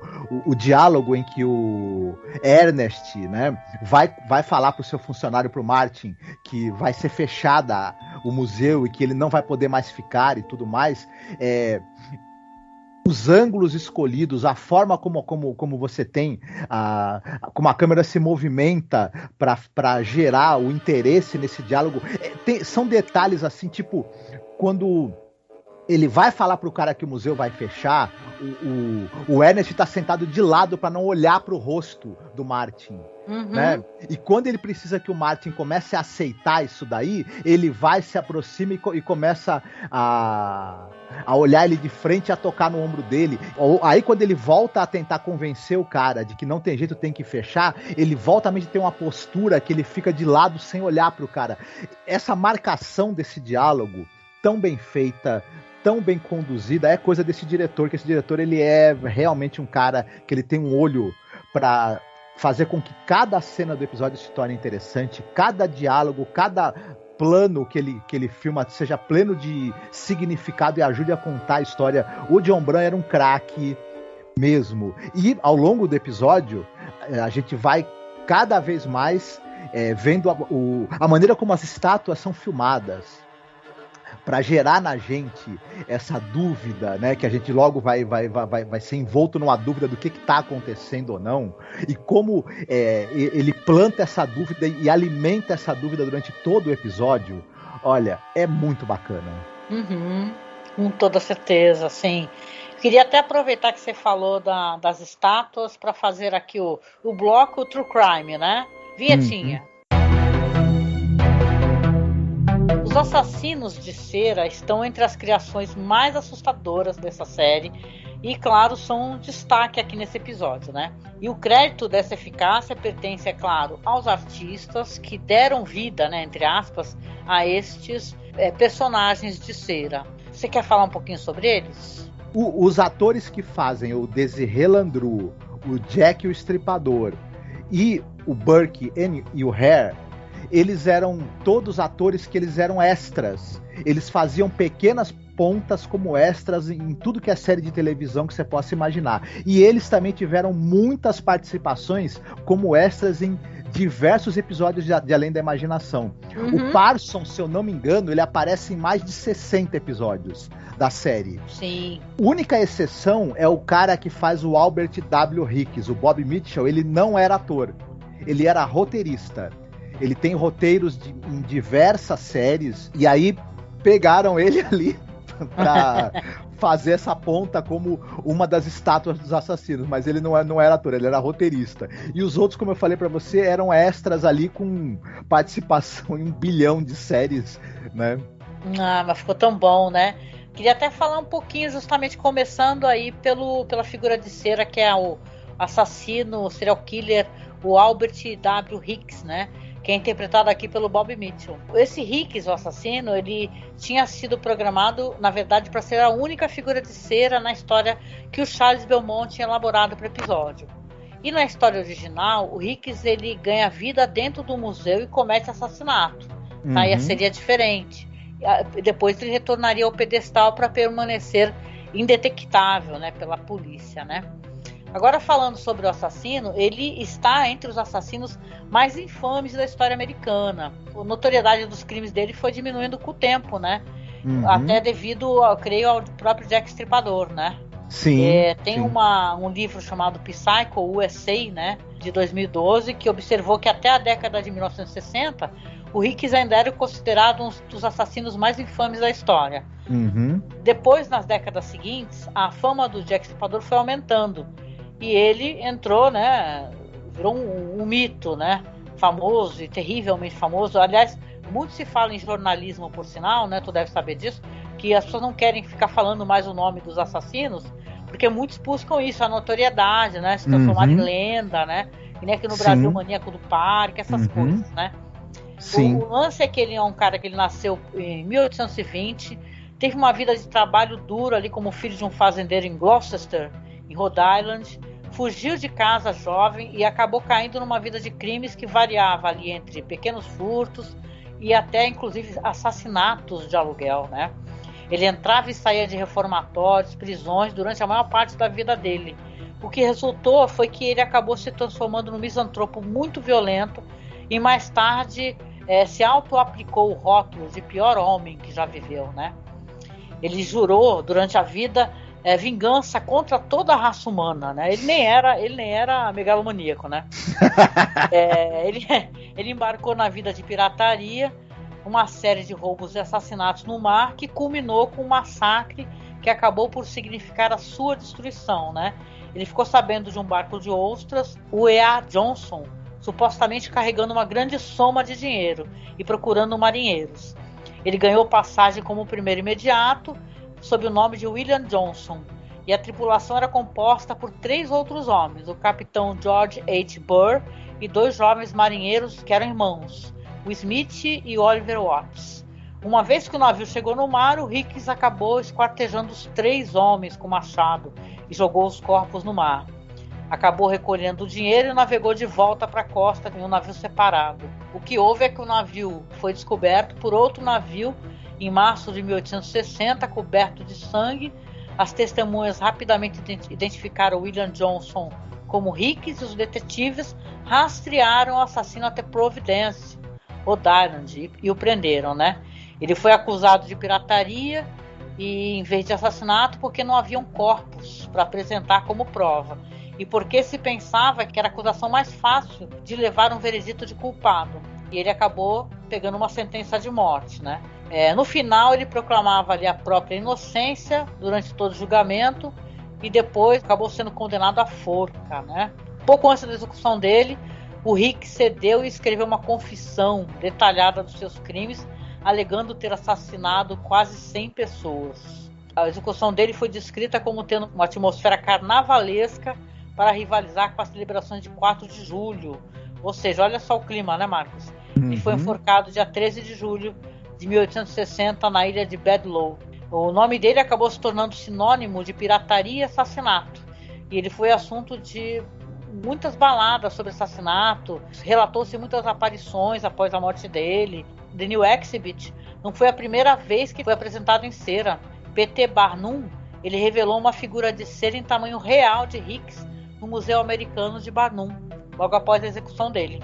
diálogo em que o Ernest, né, vai falar pro seu funcionário, pro Martin, que vai ser fechada o museu e que ele não vai poder mais ficar e tudo mais, os ângulos escolhidos, a forma como você tem, como a câmera se movimenta para gerar o interesse nesse diálogo, são detalhes assim, tipo, quando ele vai falar pro cara que o museu vai fechar, o Ernest tá sentado de lado para não olhar pro rosto do Martin, né? E quando ele precisa que o Martin comece a aceitar isso daí, ele vai, se aproxima e começa a olhar ele de frente e a tocar no ombro dele. Aí quando ele volta a tentar convencer o cara de que não tem jeito, tem que fechar, ele volta a ter uma postura que ele fica de lado sem olhar pro cara. Essa marcação desse diálogo tão bem feita, tão bem conduzida, é coisa desse diretor, que esse diretor, ele é realmente um cara que ele tem um olho para fazer com que cada cena do episódio se torne interessante, cada diálogo, cada plano que ele filma seja pleno de significado e ajude a contar a história. O John Bram era um craque mesmo. E ao longo do episódio, a gente vai cada vez mais vendo a maneira como as estátuas são filmadas, para gerar na gente essa dúvida, né, que a gente logo vai ser envolto numa dúvida do que está acontecendo ou não, e como ele planta essa dúvida e alimenta essa dúvida durante todo o episódio. Olha, é muito bacana. Com toda certeza, sim. Queria até aproveitar que você falou das estátuas para fazer aqui o bloco True Crime, né? Vinhetinha. Os assassinos de cera estão entre as criações mais assustadoras dessa série e, claro, são um destaque aqui nesse episódio, né? E o crédito dessa eficácia pertence, é claro, aos artistas que deram vida, né, entre aspas, a estes personagens de cera. Você quer falar um pouquinho sobre eles? Os atores que fazem o Desiree Landru, o Jack o Estripador e o Burke e o Hare, eles eram todos atores que eles eram extras. Eles faziam pequenas pontas como extras em tudo que é série de televisão que você possa imaginar. E eles também tiveram muitas participações como extras em diversos episódios de Além da Imaginação. O Parsons, se eu não me engano, ele aparece em mais de 60 episódios da série. Sim. A única exceção é o cara que faz o Albert W. Hicks, o Bob Mitchell. Ele não era ator, ele era roteirista. Ele tem roteiros em diversas séries, e aí pegaram ele ali pra fazer essa ponta como uma das estátuas dos assassinos, mas ele não era ator, ele era roteirista. E os outros, como eu falei pra você, eram extras ali com participação em 1 bilhão de séries, né? Mas ficou tão bom, né? Queria até falar um pouquinho, justamente começando aí pela figura de cera, que é o assassino, o serial killer, o Albert W. Hicks, né? Que é interpretado aqui pelo Bob Mitchell. Esse Hicks, o assassino, ele tinha sido programado, na verdade, para ser a única figura de cera na história que o Charles Belmont tinha elaborado para o episódio. E na história original, o Hicks ele ganha vida dentro do museu e comete assassinato. Aí seria diferente. Depois ele retornaria ao pedestal para permanecer indetectável, né, pela polícia, né? Agora, falando sobre o assassino, ele está entre os assassinos mais infames da história americana. A notoriedade dos crimes dele foi diminuindo com o tempo, né? Até devido, eu creio, ao próprio Jack Stripador, né? Sim. Tem um livro chamado Psycho USA, né, de 2012, que observou que até a década de 1960 o Hicks ainda era considerado um dos assassinos mais infames da história. Depois, nas décadas seguintes, a fama do Jack Stripador foi aumentando e ele entrou, né, virou um mito, né, famoso e terrivelmente famoso. Aliás, muito se fala em jornalismo, por sinal, né, tu deve saber disso, que as pessoas não querem ficar falando mais o nome dos assassinos, porque muitos buscam isso, a notoriedade, né, se transformar em lenda, né, e nem aqui no Brasil, o Maníaco do Parque, essas coisas, né. Sim. O lance é que ele é um cara que ele nasceu em 1820, teve uma vida de trabalho duro ali como filho de um fazendeiro em Gloucester, em Rhode Island, fugiu de casa jovem e acabou caindo numa vida de crimes que variava ali entre pequenos furtos e até, inclusive, assassinatos de aluguel, né? Ele entrava e saía de reformatórios, prisões durante a maior parte da vida dele. O que resultou foi que ele acabou se transformando num misantropo muito violento e mais tarde se auto-aplicou o rótulo de pior homem que já viveu, né? Ele jurou durante a vida vingança contra toda a raça humana, né? Ele nem era megalomaníaco, né? Ele embarcou na vida de pirataria, uma série de roubos e assassinatos no mar que culminou com um massacre que acabou por significar a sua destruição, né? Ele ficou sabendo de um barco de ostras, o E.A. Johnson, supostamente carregando uma grande soma de dinheiro e procurando marinheiros. Ele ganhou passagem como primeiro imediato, sob o nome de William Johnson, e a tripulação era composta por 3 outros homens, o capitão George H. Burr e 2 jovens marinheiros que eram irmãos, o Smith e o Oliver Watts. Uma vez que o navio chegou no mar, o Hicks acabou esquartejando os 3 homens com machado e jogou os corpos no mar. Acabou recolhendo o dinheiro e navegou de volta para a costa em um navio separado. O que houve é que o navio foi descoberto por outro navio em março de 1860, coberto de sangue. As testemunhas rapidamente identificaram William Johnson como Hicks e os detetives rastrearam o assassino até Providence, Rhode Island, e o prenderam, né? Ele foi acusado de pirataria e em vez de assassinato porque não haviam corpos para apresentar como prova. E porque se pensava que era a acusação mais fácil de levar um veredito de culpado. E ele acabou pegando uma sentença de morte, né? No final, ele proclamava ali a própria inocência durante todo o julgamento e depois acabou sendo condenado à forca, né? Pouco antes da execução dele, o Hicks cedeu e escreveu uma confissão detalhada dos seus crimes, alegando ter assassinado quase 100 pessoas. A execução dele foi descrita como tendo uma atmosfera carnavalesca para rivalizar com as celebrações de 4 de julho. Ou seja, olha só o clima, né, Marcos? Ele foi enforcado dia 13 de julho de 1860 na ilha de Bedloe. O nome dele acabou se tornando sinônimo de pirataria e assassinato. E ele foi assunto de muitas baladas sobre assassinato. Relatou-se muitas aparições após a morte dele. The New Exhibit não foi a primeira vez que foi apresentado em cera. P.T. Barnum, ele revelou uma figura de cera em tamanho real de Hicks no Museu Americano de Barnum, logo após a execução dele.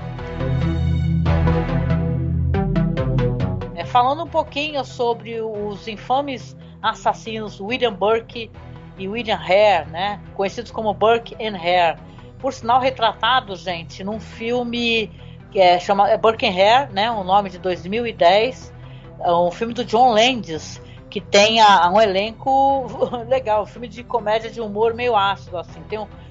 Falando um pouquinho sobre os infames assassinos William Burke e William Hare, né, conhecidos como Burke and Hare, por sinal retratados, gente, num filme que chama Burke and Hare, né, um nome de 2010, um filme do John Landis, que tem um elenco legal, um filme de comédia de humor meio ácido, assim.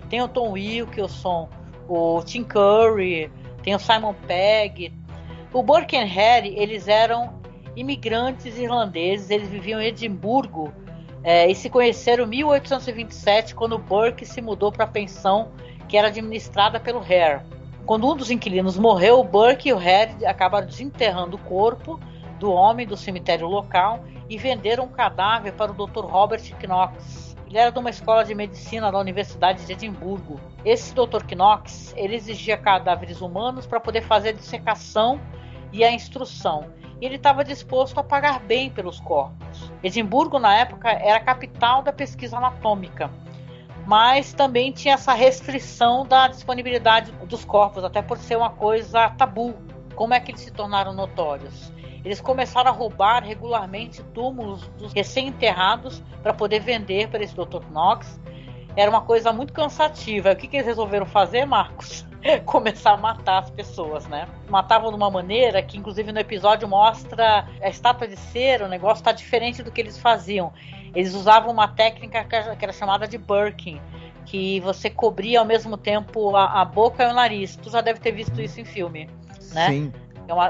Tem o Tom Wilkinson, o Tim Curry, tem o Simon Pegg. O Burke and Hare, eles eram imigrantes irlandeses, eles viviam em Edimburgo e se conheceram em 1827, quando Burke se mudou para a pensão que era administrada pelo Hare. Quando um dos inquilinos morreu, o Burke e o Hare acabaram desenterrando o corpo do homem do cemitério local e venderam o cadáver para o Dr. Robert Knox. Ele era de uma escola de medicina da Universidade de Edimburgo. Esse Dr. Knox, ele exigia cadáveres humanos para poder fazer a dissecação e a instrução. E ele estava disposto a pagar bem pelos corpos. Edimburgo, na época, era a capital da pesquisa anatômica, mas também tinha essa restrição da disponibilidade dos corpos, até por ser uma coisa tabu. Como é que eles se tornaram notórios? Eles começaram a roubar regularmente túmulos dos recém-enterrados para poder vender para esse Dr. Knox. Era uma coisa muito cansativa. O que eles resolveram fazer, Marcos? Começar a matar as pessoas, né? Matavam de uma maneira que, inclusive, no episódio mostra a estátua de cera, o negócio está diferente do que eles faziam. Eles usavam uma técnica que era chamada de Burking, que você cobria ao mesmo tempo a boca e o nariz. Tu já deve ter visto isso em filme, né? Sim.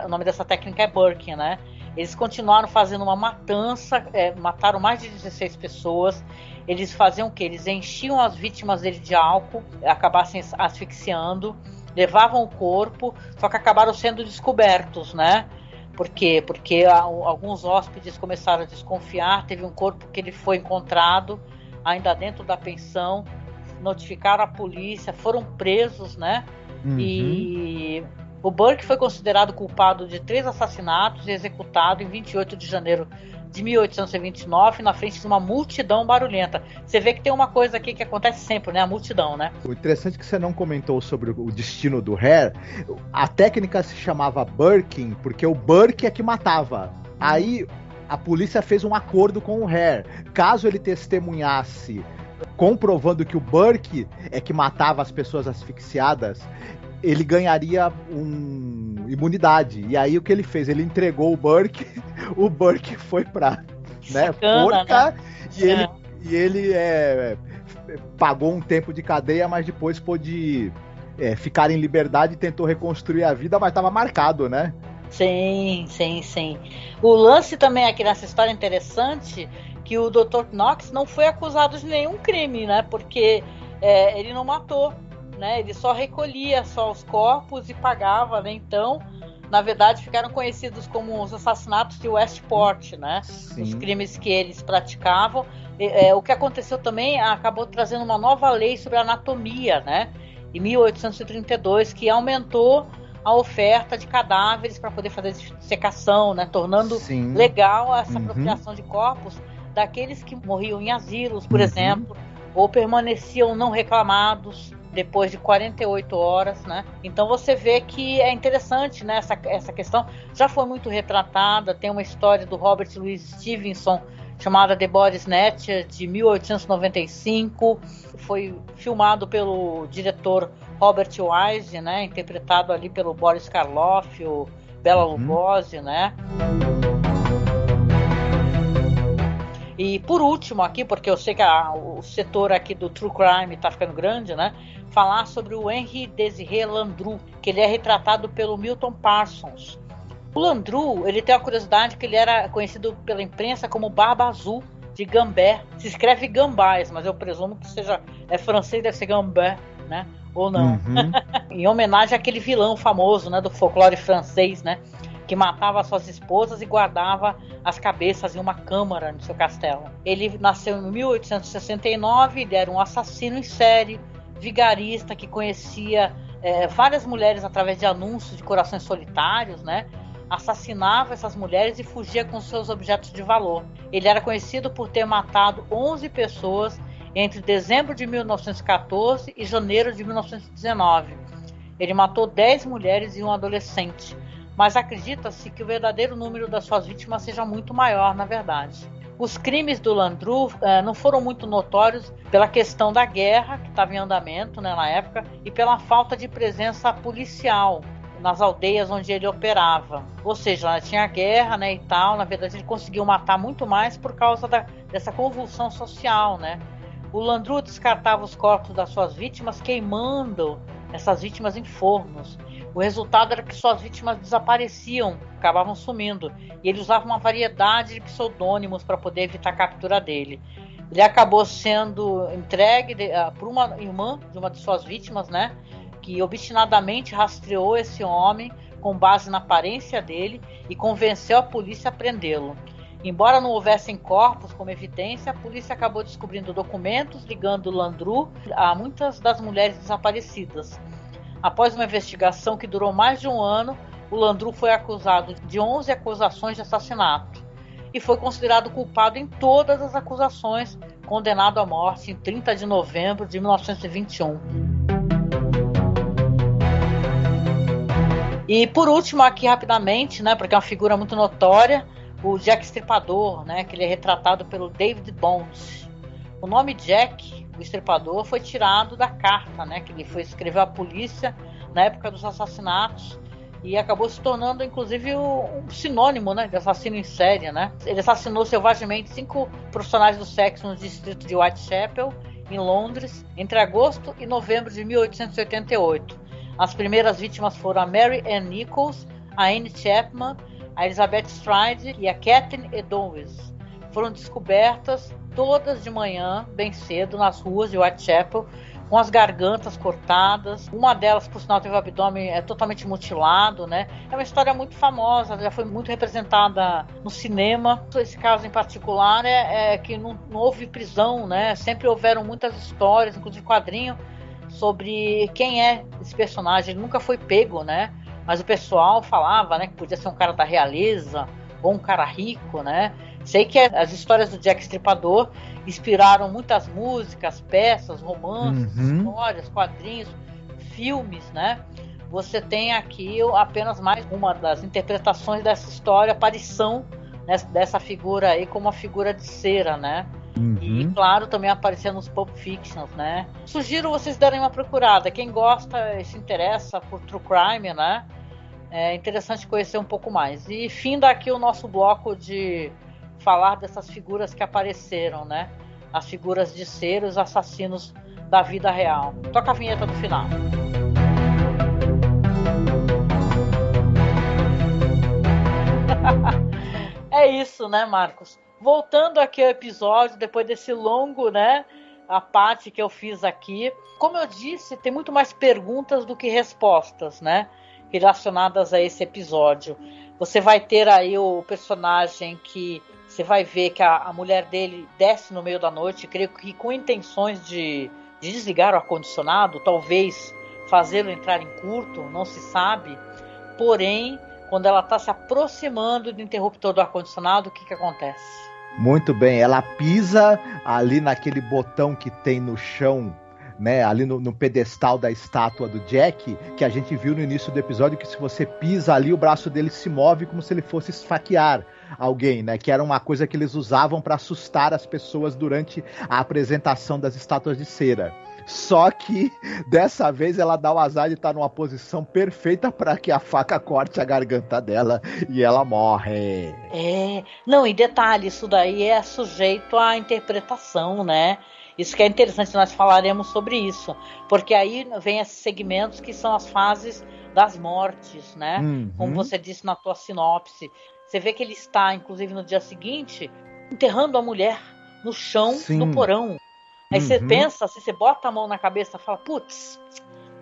O nome dessa técnica é Burking, né? Eles continuaram fazendo uma matança, mataram mais de 16 pessoas. Eles faziam o quê? Eles enchiam as vítimas dele de álcool, acabassem asfixiando, levavam o corpo, só que acabaram sendo descobertos, né? Por quê? Porque alguns hóspedes começaram a desconfiar. Teve um corpo que ele foi encontrado ainda dentro da pensão, notificaram a polícia, foram presos, né? Uhum. E o Burke foi considerado culpado de 3 assassinatos e executado em 28 de janeiro de 1829 na frente de uma multidão barulhenta. Você vê que tem uma coisa aqui que acontece sempre, né? A multidão, né? O interessante é que você não comentou sobre o destino do Hare. A técnica se chamava Burking porque o Burke é que matava. Aí a polícia fez um acordo com o Hare. Caso ele testemunhasse comprovando que o Burke é que matava as pessoas asfixiadas, ele ganharia imunidade. E aí o que ele fez? Ele entregou o Burke foi pra forca, né? E ele pagou um tempo de cadeia, mas depois pôde ficar em liberdade e tentou reconstruir a vida, mas estava marcado, né? Sim. O lance também aqui nessa história interessante, que o Dr. Knox não foi acusado de nenhum crime, né? Porque ele não matou, né? Ele só recolhia os corpos e pagava, né? Então, na verdade, ficaram conhecidos como os assassinatos de Westport, né? Sim. Os crimes que eles praticavam. O que aconteceu também, acabou trazendo uma nova lei sobre anatomia, né? Em 1832, que aumentou a oferta de cadáveres para poder fazer dissecação, né? Tornando legal essa apropriação de corpos daqueles que morriam em asilos, por exemplo, ou permaneciam não reclamados depois de 48 horas, né? Então você vê que é interessante, né? Essa questão já foi muito retratada. Tem uma história do Robert Louis Stevenson chamada The Body Snatcher, de 1895. Foi filmado pelo diretor Robert Wise, né? Interpretado ali pelo Boris Karloff, o Bela Lugosi, né? E por último aqui, porque eu sei que o setor aqui do True Crime está ficando grande, né? Falar sobre o Henry Desiré Landru, que ele é retratado pelo Milton Parsons. O Landru, ele tem a curiosidade que ele era conhecido pela imprensa como Barba Azul de Gambert. Se escreve Gambás, mas eu presumo que francês, deve ser Gambert, né? Ou não. Em homenagem àquele vilão famoso, né, do folclore francês, né? Que matava suas esposas e guardava as cabeças em uma câmara no seu castelo. Ele nasceu em 1869, ele era um assassino em série, vigarista, que conhecia várias mulheres através de anúncios de corações solitários, né? Assassinava essas mulheres e fugia com seus objetos de valor. Ele era conhecido por ter matado 11 pessoas entre dezembro de 1914 e janeiro de 1919. Ele matou 10 mulheres e um adolescente. Mas acredita-se que o verdadeiro número das suas vítimas seja muito maior, na verdade. Os crimes do Landru não foram muito notórios pela questão da guerra, que estava em andamento, né, na época, e pela falta de presença policial nas aldeias onde ele operava. Ou seja, tinha guerra, né, e tal. Na verdade, ele conseguiu matar muito mais por causa dessa convulsão social, né? O Landru descartava os corpos das suas vítimas, queimando essas vítimas em fornos. O resultado era que suas vítimas desapareciam, acabavam sumindo. E ele usava uma variedade de pseudônimos para poder evitar a captura dele. Ele acabou sendo entregue por uma irmã de uma de suas vítimas, né? Que obstinadamente rastreou esse homem com base na aparência dele e convenceu a polícia a prendê-lo. Embora não houvessem corpos como evidência, a polícia acabou descobrindo documentos ligando Landru a muitas das mulheres desaparecidas. Após uma investigação que durou mais de um ano, o Landru foi acusado de 11 acusações de assassinato e foi considerado culpado em todas as acusações, condenado à morte em 30 de novembro de 1921. E por último, aqui rapidamente, né, porque é uma figura muito notória, o Jack Estripador, né, que ele é retratado pelo David Bond. O nome Jack, o Estripador, foi tirado da carta, né, que ele foi escrever à polícia na época dos assassinatos e acabou se tornando, inclusive, um sinônimo, né, de assassino em série, né. Ele assassinou selvagemente 5 profissionais do sexo no distrito de Whitechapel, em Londres, entre agosto e novembro de 1888. As primeiras vítimas foram a Mary Ann Nichols, a Anne Chapman, a Elizabeth Stride e a Catherine Eddowes. Foram descobertas todas de manhã, bem cedo, nas ruas de Whitechapel, com as gargantas cortadas. Uma delas, por sinal, teve o abdômen totalmente mutilado, né? É uma história muito famosa, já foi muito representada no cinema. Esse caso em particular é que não houve prisão, né? Sempre houveram muitas histórias, inclusive quadrinho, sobre quem é esse personagem. Ele nunca foi pego, né? Mas o pessoal falava, né, que podia ser um cara da realeza ou um cara rico, né? Sei que as histórias do Jack Estripador inspiraram muitas músicas, peças, romances, histórias, quadrinhos, filmes, né? Você tem aqui apenas mais uma das interpretações dessa história, aparição, né, dessa figura aí como uma figura de cera, né? E, claro, também aparecendo nos Pulp Fictions, né? Sugiro vocês darem uma procurada. Quem gosta e se interessa por True Crime, né? É interessante conhecer um pouco mais. E finda aqui o nosso bloco de falar dessas figuras que apareceram, né? As figuras de cera, os assassinos da vida real. Toca a vinheta do final. É isso, né, Marcos? Voltando aqui ao episódio, depois desse longo, né, a parte que eu fiz aqui. Como eu disse, tem muito mais perguntas do que respostas, né, relacionadas a esse episódio. Você vai ter aí o personagem que você vai ver que a mulher dele desce no meio da noite, creio que com intenções de desligar o ar-condicionado, talvez fazê-lo entrar em curto, não se sabe. Porém, quando ela está se aproximando do interruptor do ar-condicionado, o que acontece? Muito bem, ela pisa ali naquele botão que tem no chão, né, ali no pedestal da estátua do Jack, que a gente viu no início do episódio, que se você pisa ali, o braço dele se move como se ele fosse esfaquear alguém, né, que era uma coisa que eles usavam para assustar as pessoas durante a apresentação das estátuas de cera. Só que dessa vez ela dá o azar de estar numa posição perfeita para que a faca corte a garganta dela e ela morre. Não, e detalhe, isso daí é sujeito à interpretação, né? Isso que é interessante, nós falaremos sobre isso, porque aí vem esses segmentos que são as fases das mortes, né? Como você disse na tua sinopse, você vê que ele está, inclusive no dia seguinte, enterrando a mulher no chão do porão. Aí você pensa, assim, você bota a mão na cabeça e fala, putz,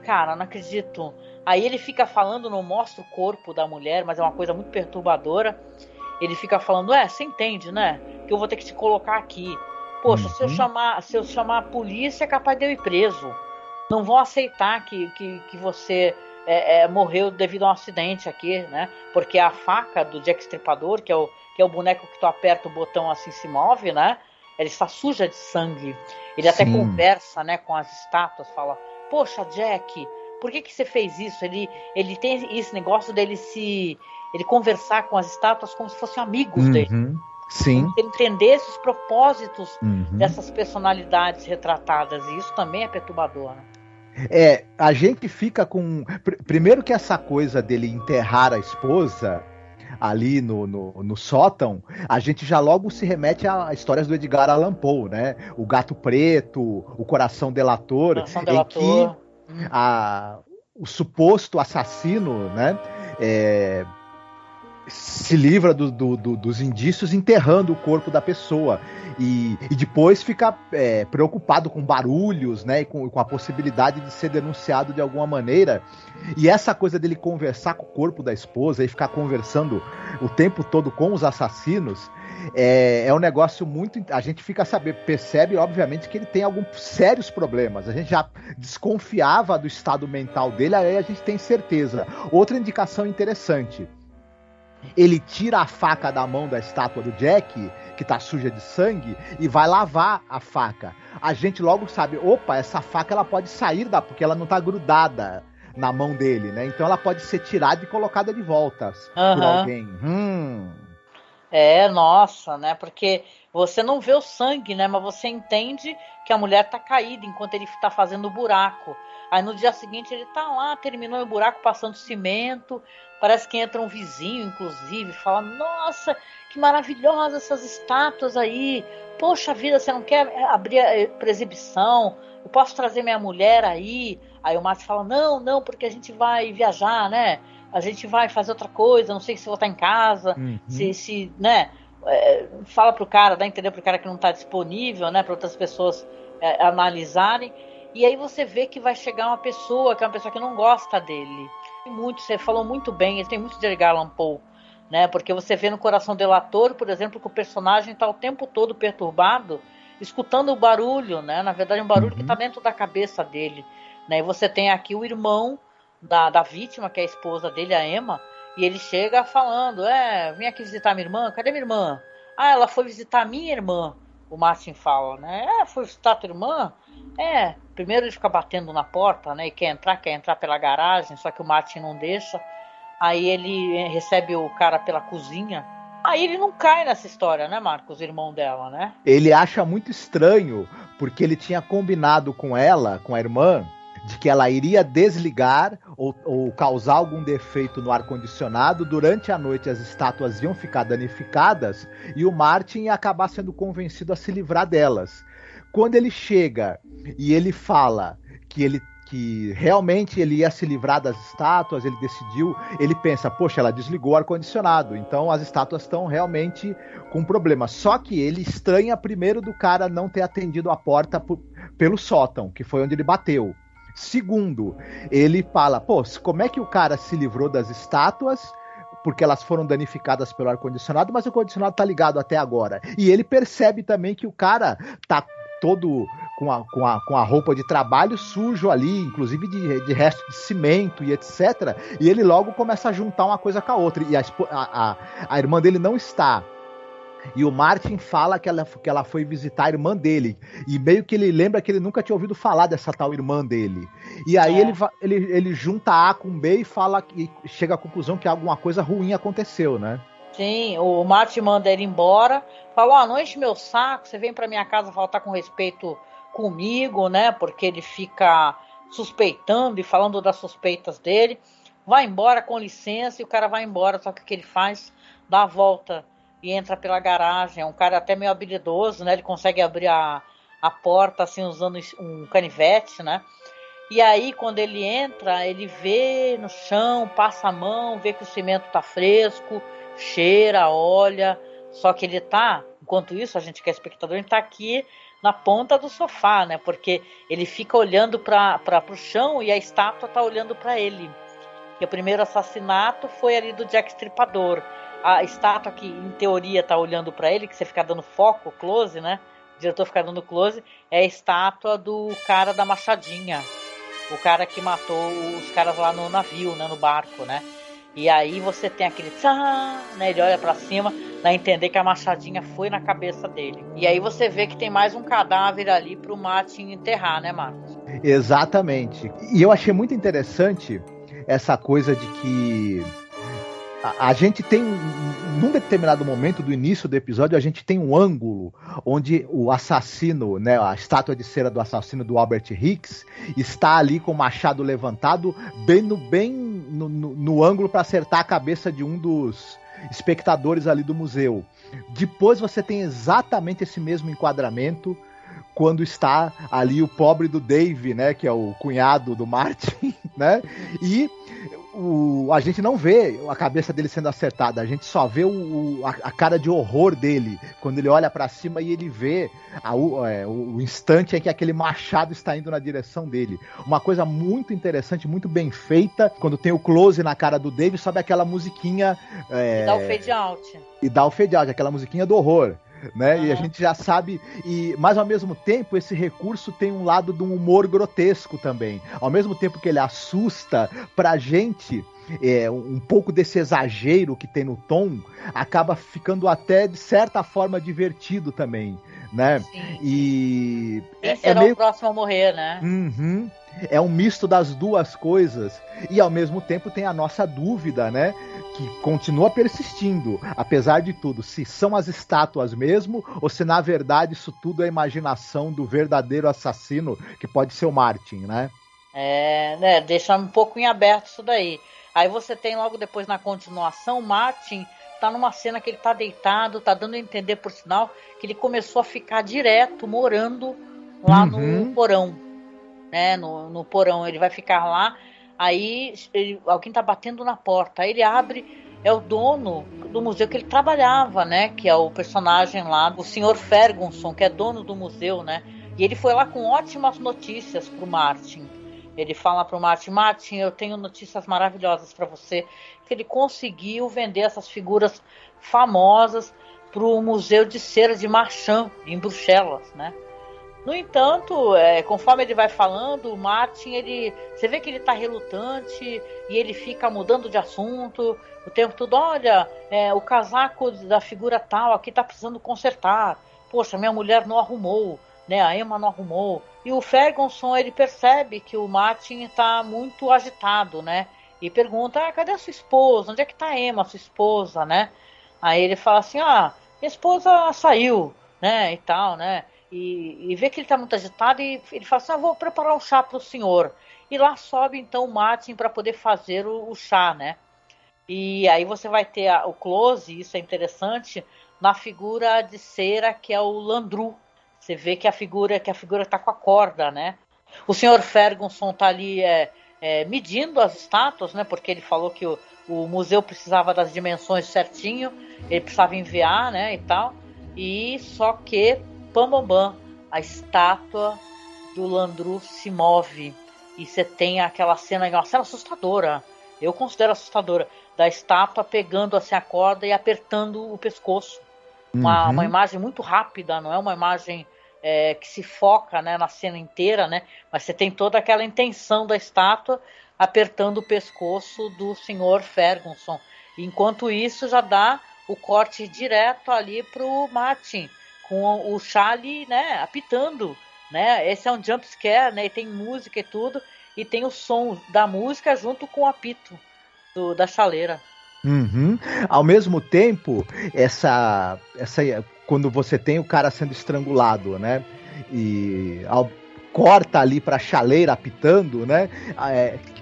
cara, não acredito. Aí ele fica falando, não mostra o corpo da mulher, mas é uma coisa muito perturbadora. Ele fica falando, você entende, né? Que eu vou ter que te colocar aqui. Poxa, se eu chamar a polícia, é capaz de eu ir preso. Não vão aceitar que você morreu devido a um acidente aqui, né? Porque a faca do Jack Estripador, que é o boneco que tu aperta o botão assim se move, né? Ela está suja de sangue. Ele até conversa, né, com as estátuas, fala, poxa, Jack, por que você fez isso? Ele tem esse negócio dele ele conversar com as estátuas como se fossem amigos dele. Sim. Ele entendesse os propósitos dessas personalidades retratadas. E isso também é perturbador, né? A gente fica com... Primeiro que essa coisa dele enterrar a esposa ali no sótão, a gente já logo se remete a histórias do Edgar Allan Poe, né? O Gato Preto, o Coração Delator, em que o suposto assassino, né, se livra dos indícios enterrando o corpo da pessoa. E depois fica preocupado com barulhos, né, e com a possibilidade de ser denunciado de alguma maneira. E essa coisa dele conversar com o corpo da esposa e ficar conversando o tempo todo com os assassinos é um negócio muito... A gente percebe, obviamente, que ele tem alguns sérios problemas. A gente já desconfiava do estado mental dele, aí a gente tem certeza. Outra indicação interessante: ele tira a faca da mão da estátua do Jack, que tá suja de sangue, e vai lavar a faca. A gente logo sabe, opa, essa faca ela pode sair porque ela não tá grudada na mão dele, né? Então ela pode ser tirada e colocada de volta por alguém. Nossa, né? Porque você não vê o sangue, né? Mas você entende que a mulher tá caída enquanto ele tá fazendo o buraco. Aí no dia seguinte ele tá lá, terminou o buraco, passando cimento. Parece que entra um vizinho, inclusive, fala: nossa, que maravilhosas essas estátuas aí. Poxa vida, você não quer abrir para exibição? Eu posso trazer minha mulher aí? Aí o Márcio fala: não, porque a gente vai viajar, né? A gente vai fazer outra coisa, não sei se vou estar em casa, se né? Fala pro cara, dá a entender pro cara que não está disponível, né? Para outras pessoas analisarem. E aí você vê que vai chegar uma pessoa, que é uma pessoa que não gosta dele. Você falou muito bem, ele tem muito de Edgar Allan Poe, né? Porque você vê no Coração Delator, por exemplo, que o personagem está o tempo todo perturbado, escutando o barulho, né? Na verdade, um barulho que está dentro da cabeça dele, né? E você tem aqui o irmão da vítima, que é a esposa dele, a Emma, e ele chega falando: vim aqui visitar minha irmã. Cadê minha irmã? Ela foi visitar minha irmã. O Martin fala, né? Foi visitar tua irmã? Primeiro ele fica batendo na porta, né? E quer entrar pela garagem, só que o Martin não deixa. Aí ele recebe o cara pela cozinha. Aí ele não cai nessa história, né, Marcos, irmão dela, né? Ele acha muito estranho, porque ele tinha combinado com ela, com a irmã, de que ela iria desligar ou causar algum defeito no ar-condicionado. Durante a noite as estátuas iam ficar danificadas e o Martin ia acabar sendo convencido a se livrar delas. Quando ele chega e ele fala que realmente ele ia se livrar das estátuas, ele decidiu, ele pensa: poxa, ela desligou o ar-condicionado, então as estátuas estão realmente com problema. Só que ele estranha primeiro do cara não ter atendido a porta pelo sótão, que foi onde ele bateu. Segundo, ele fala: pô, como é que o cara se livrou das estátuas? Porque elas foram danificadas pelo ar-condicionado, mas o ar-condicionado tá ligado até agora. E ele percebe também que o cara tá todo com a roupa de trabalho sujo ali, inclusive de resto de cimento e etc. E ele logo começa a juntar uma coisa com a outra. E a irmã dele não está. E o Martin fala que ela foi visitar a irmã dele. E meio que ele lembra que ele nunca tinha ouvido falar dessa tal irmã dele. E aí ele junta A com B e chega à conclusão que alguma coisa ruim aconteceu, né? Sim, o Martin manda ele embora. Fala: não enche meu saco, você vem pra minha casa faltar com respeito comigo, né? Porque ele fica suspeitando e falando das suspeitas dele. Vai embora, com licença. E o cara vai embora, só que o que ele faz? Dá a volta e entra pela garagem. É um cara até meio habilidoso, né? Ele consegue abrir a porta assim, usando um canivete, né? E aí, quando ele entra, ele vê no chão, passa a mão, vê que o cimento tá fresco, cheira, olha. Só que ele tá, enquanto isso, a gente que é espectador, ele tá aqui na ponta do sofá, né? Porque ele fica olhando pro chão e a estátua tá olhando para ele. E o primeiro assassinato foi ali do Jack Stripador. A estátua que, em teoria, tá olhando para ele, que você fica dando foco, close, né? O diretor fica dando close, é a estátua do cara da machadinha. O cara que matou os caras lá no navio, né? No barco, né? E aí você tem aquele tchá, né? Ele olha pra cima, dá a entender que a machadinha foi na cabeça dele. E aí você vê que tem mais um cadáver ali pro Martin enterrar, né, Marcos? Exatamente. E eu achei muito interessante essa coisa de que a gente tem, num determinado momento do início do episódio, a gente tem um ângulo onde o assassino, né, a estátua de cera do assassino do Albert Hicks, está ali com o machado levantado, bem no ângulo para acertar a cabeça de um dos espectadores ali do museu. Depois você tem exatamente esse mesmo enquadramento quando está ali o pobre do Dave, né, que é o cunhado do Martin, né, e a gente não vê a cabeça dele sendo acertada, a gente só vê a cara de horror dele quando ele olha pra cima e ele vê o instante em que aquele machado está indo na direção dele. Uma coisa muito interessante, muito bem feita, quando tem o close na cara do Dave, sobe aquela musiquinha... E dá o fade out. E dá o fade out, aquela musiquinha do horror. Né? E a gente já sabe, mas ao mesmo tempo esse recurso tem um lado de um humor grotesco também. Ao mesmo tempo que ele assusta, pra gente um pouco desse exagero que tem no tom acaba ficando até de certa forma divertido também, né? Sim. E quem será o próximo a morrer, né? Uhum. É um misto das duas coisas e ao mesmo tempo tem a nossa dúvida, né? Que continua persistindo, apesar de tudo, se são as estátuas mesmo ou se na verdade isso tudo é a imaginação do verdadeiro assassino que pode ser o Martin, né? Deixa um pouco em aberto isso daí. Aí você tem logo depois na continuação o Martin tá numa cena que ele tá deitado, tá dando a entender por sinal que ele começou a ficar direto morando lá no porão, né? No porão, ele vai ficar lá. Aí alguém tá batendo na porta, aí ele abre, é o dono do museu que ele trabalhava, né? Que é o personagem lá, o Sr. Ferguson, que é dono do museu, né? E ele foi lá com ótimas notícias pro Martin. Ele fala pro Martin, eu tenho notícias maravilhosas para você, que ele conseguiu vender essas figuras famosas pro Museu de Cera de Marchand, em Bruxelas, né? No entanto, conforme ele vai falando, o Martin, você vê que ele tá relutante e ele fica mudando de assunto o tempo todo. Olha, o casaco da figura tal aqui tá precisando consertar. Poxa, minha mulher não arrumou, né? A Emma não arrumou. E o Ferguson, ele percebe que o Martin tá muito agitado, né? E pergunta, cadê a sua esposa? Onde é que tá a Emma, sua esposa, né? Aí ele fala assim, minha esposa saiu, né? E tal, né? E vê que ele está muito agitado e ele fala assim, vou preparar um chá para o senhor. E lá sobe então o Martin para poder fazer o chá, né? E aí você vai ter o close, isso é interessante, na figura de cera que é o Landru. Você vê que a figura está com a corda, né? O senhor Ferguson está ali medindo as estátuas, né? Porque ele falou que o museu precisava das dimensões certinho, ele precisava enviar, né? E tal. E só que pam, a estátua do Landru se move e você tem aquela cena, uma cena assustadora, eu considero assustadora, da estátua pegando assim a corda e apertando o pescoço. Uma imagem muito rápida, não é uma imagem que se foca, né, na cena inteira, né, mas você tem toda aquela intenção da estátua apertando o pescoço do Sr. Ferguson. Enquanto isso já dá o corte direto ali pro Martin, com o Charlie, né, apitando, né? Esse é um jump scare, né? E tem música e tudo, e tem o som da música junto com o apito da chaleira. Ao mesmo tempo, quando você tem o cara sendo estrangulado, né? E corta ali pra chaleira apitando, né?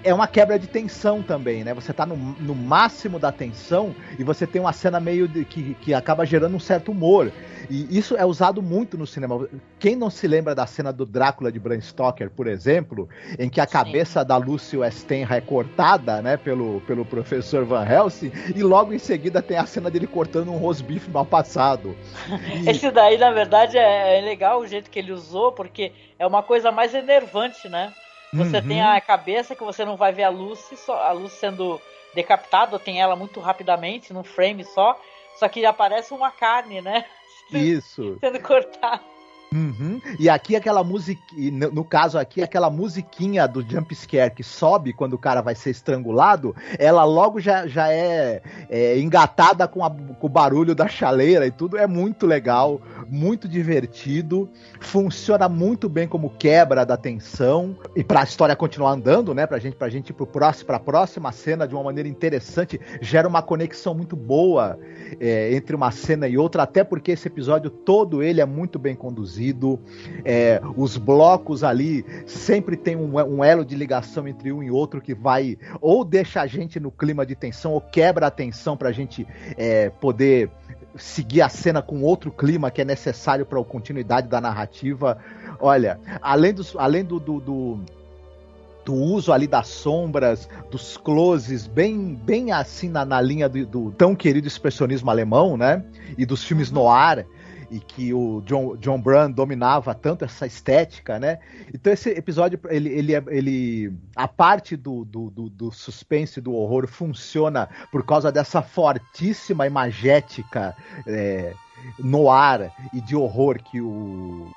É uma quebra de tensão também, né? Você tá no máximo da tensão e você tem uma cena meio que acaba gerando um certo humor. E isso é usado muito no cinema. Quem não se lembra da cena do Drácula de Bram Stoker, por exemplo, em que a cabeça da Lucy Westenra é cortada, né, pelo professor Van Helsing, e logo em seguida tem a cena dele cortando um rosbife mal passado. Esse daí, na verdade, é legal o jeito que ele usou, porque é uma coisa mais enervante, né? Você tem a cabeça que você não vai ver a Lucy sendo decapitada, ou tem ela muito rapidamente, num frame só que aparece uma carne, né? Isso. Sendo cortada. E aqui aquela música, no caso aqui, aquela musiquinha do jump scare que sobe quando o cara vai ser estrangulado, ela logo já é engatada com o barulho da chaleira e tudo. É muito legal, muito divertido, funciona muito bem como quebra da tensão e pra história continuar andando, né, pra gente ir pra próxima cena de uma maneira interessante, gera uma conexão muito boa entre uma cena e outra, até porque esse episódio todo ele é muito bem conduzido. Os blocos ali sempre tem um elo de ligação entre um e outro que vai ou deixa a gente no clima de tensão ou quebra a tensão pra gente poder seguir a cena com outro clima que é necessário para a continuidade da narrativa. Olha, além do uso ali das sombras, dos closes, bem assim na linha do tão querido expressionismo alemão, né? E dos filmes noir, e que o John Brand dominava tanto essa estética, né? Então esse episódio, a parte do suspense, do horror, funciona por causa dessa fortíssima imagética noir e de horror que o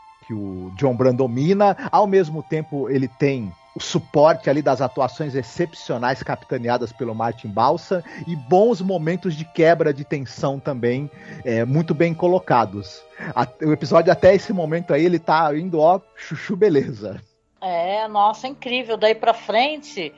John Brand domina. Ao mesmo tempo, ele tem o suporte ali das atuações excepcionais capitaneadas pelo Martin Balsam e bons momentos de quebra de tensão também, muito bem colocados. O episódio até esse momento aí, ele tá indo, chuchu beleza. Nossa, incrível. Daí pra frente,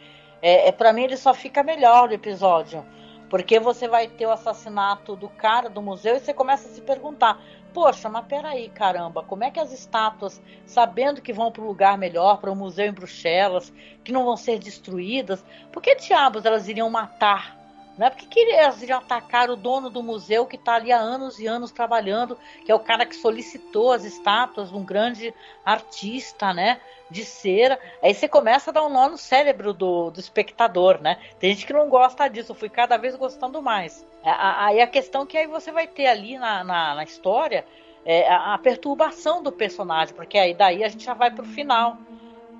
pra mim ele só fica melhor o episódio. Porque você vai ter o assassinato do cara do museu e você começa a se perguntar, poxa, mas peraí, caramba, como é que as estátuas, sabendo que vão para um lugar melhor, para um museu em Bruxelas, que não vão ser destruídas, por que diabos elas iriam matar? Né? Por que elas iriam atacar o dono do museu que está ali há anos e anos trabalhando, que é o cara que solicitou as estátuas, um grande artista, né, de cera? Aí você começa a dar um nó no cérebro do espectador, né? Tem gente que não gosta disso, eu fui cada vez gostando mais. Aí a questão que aí você vai ter ali na história a perturbação do personagem, porque aí daí a gente já vai pro final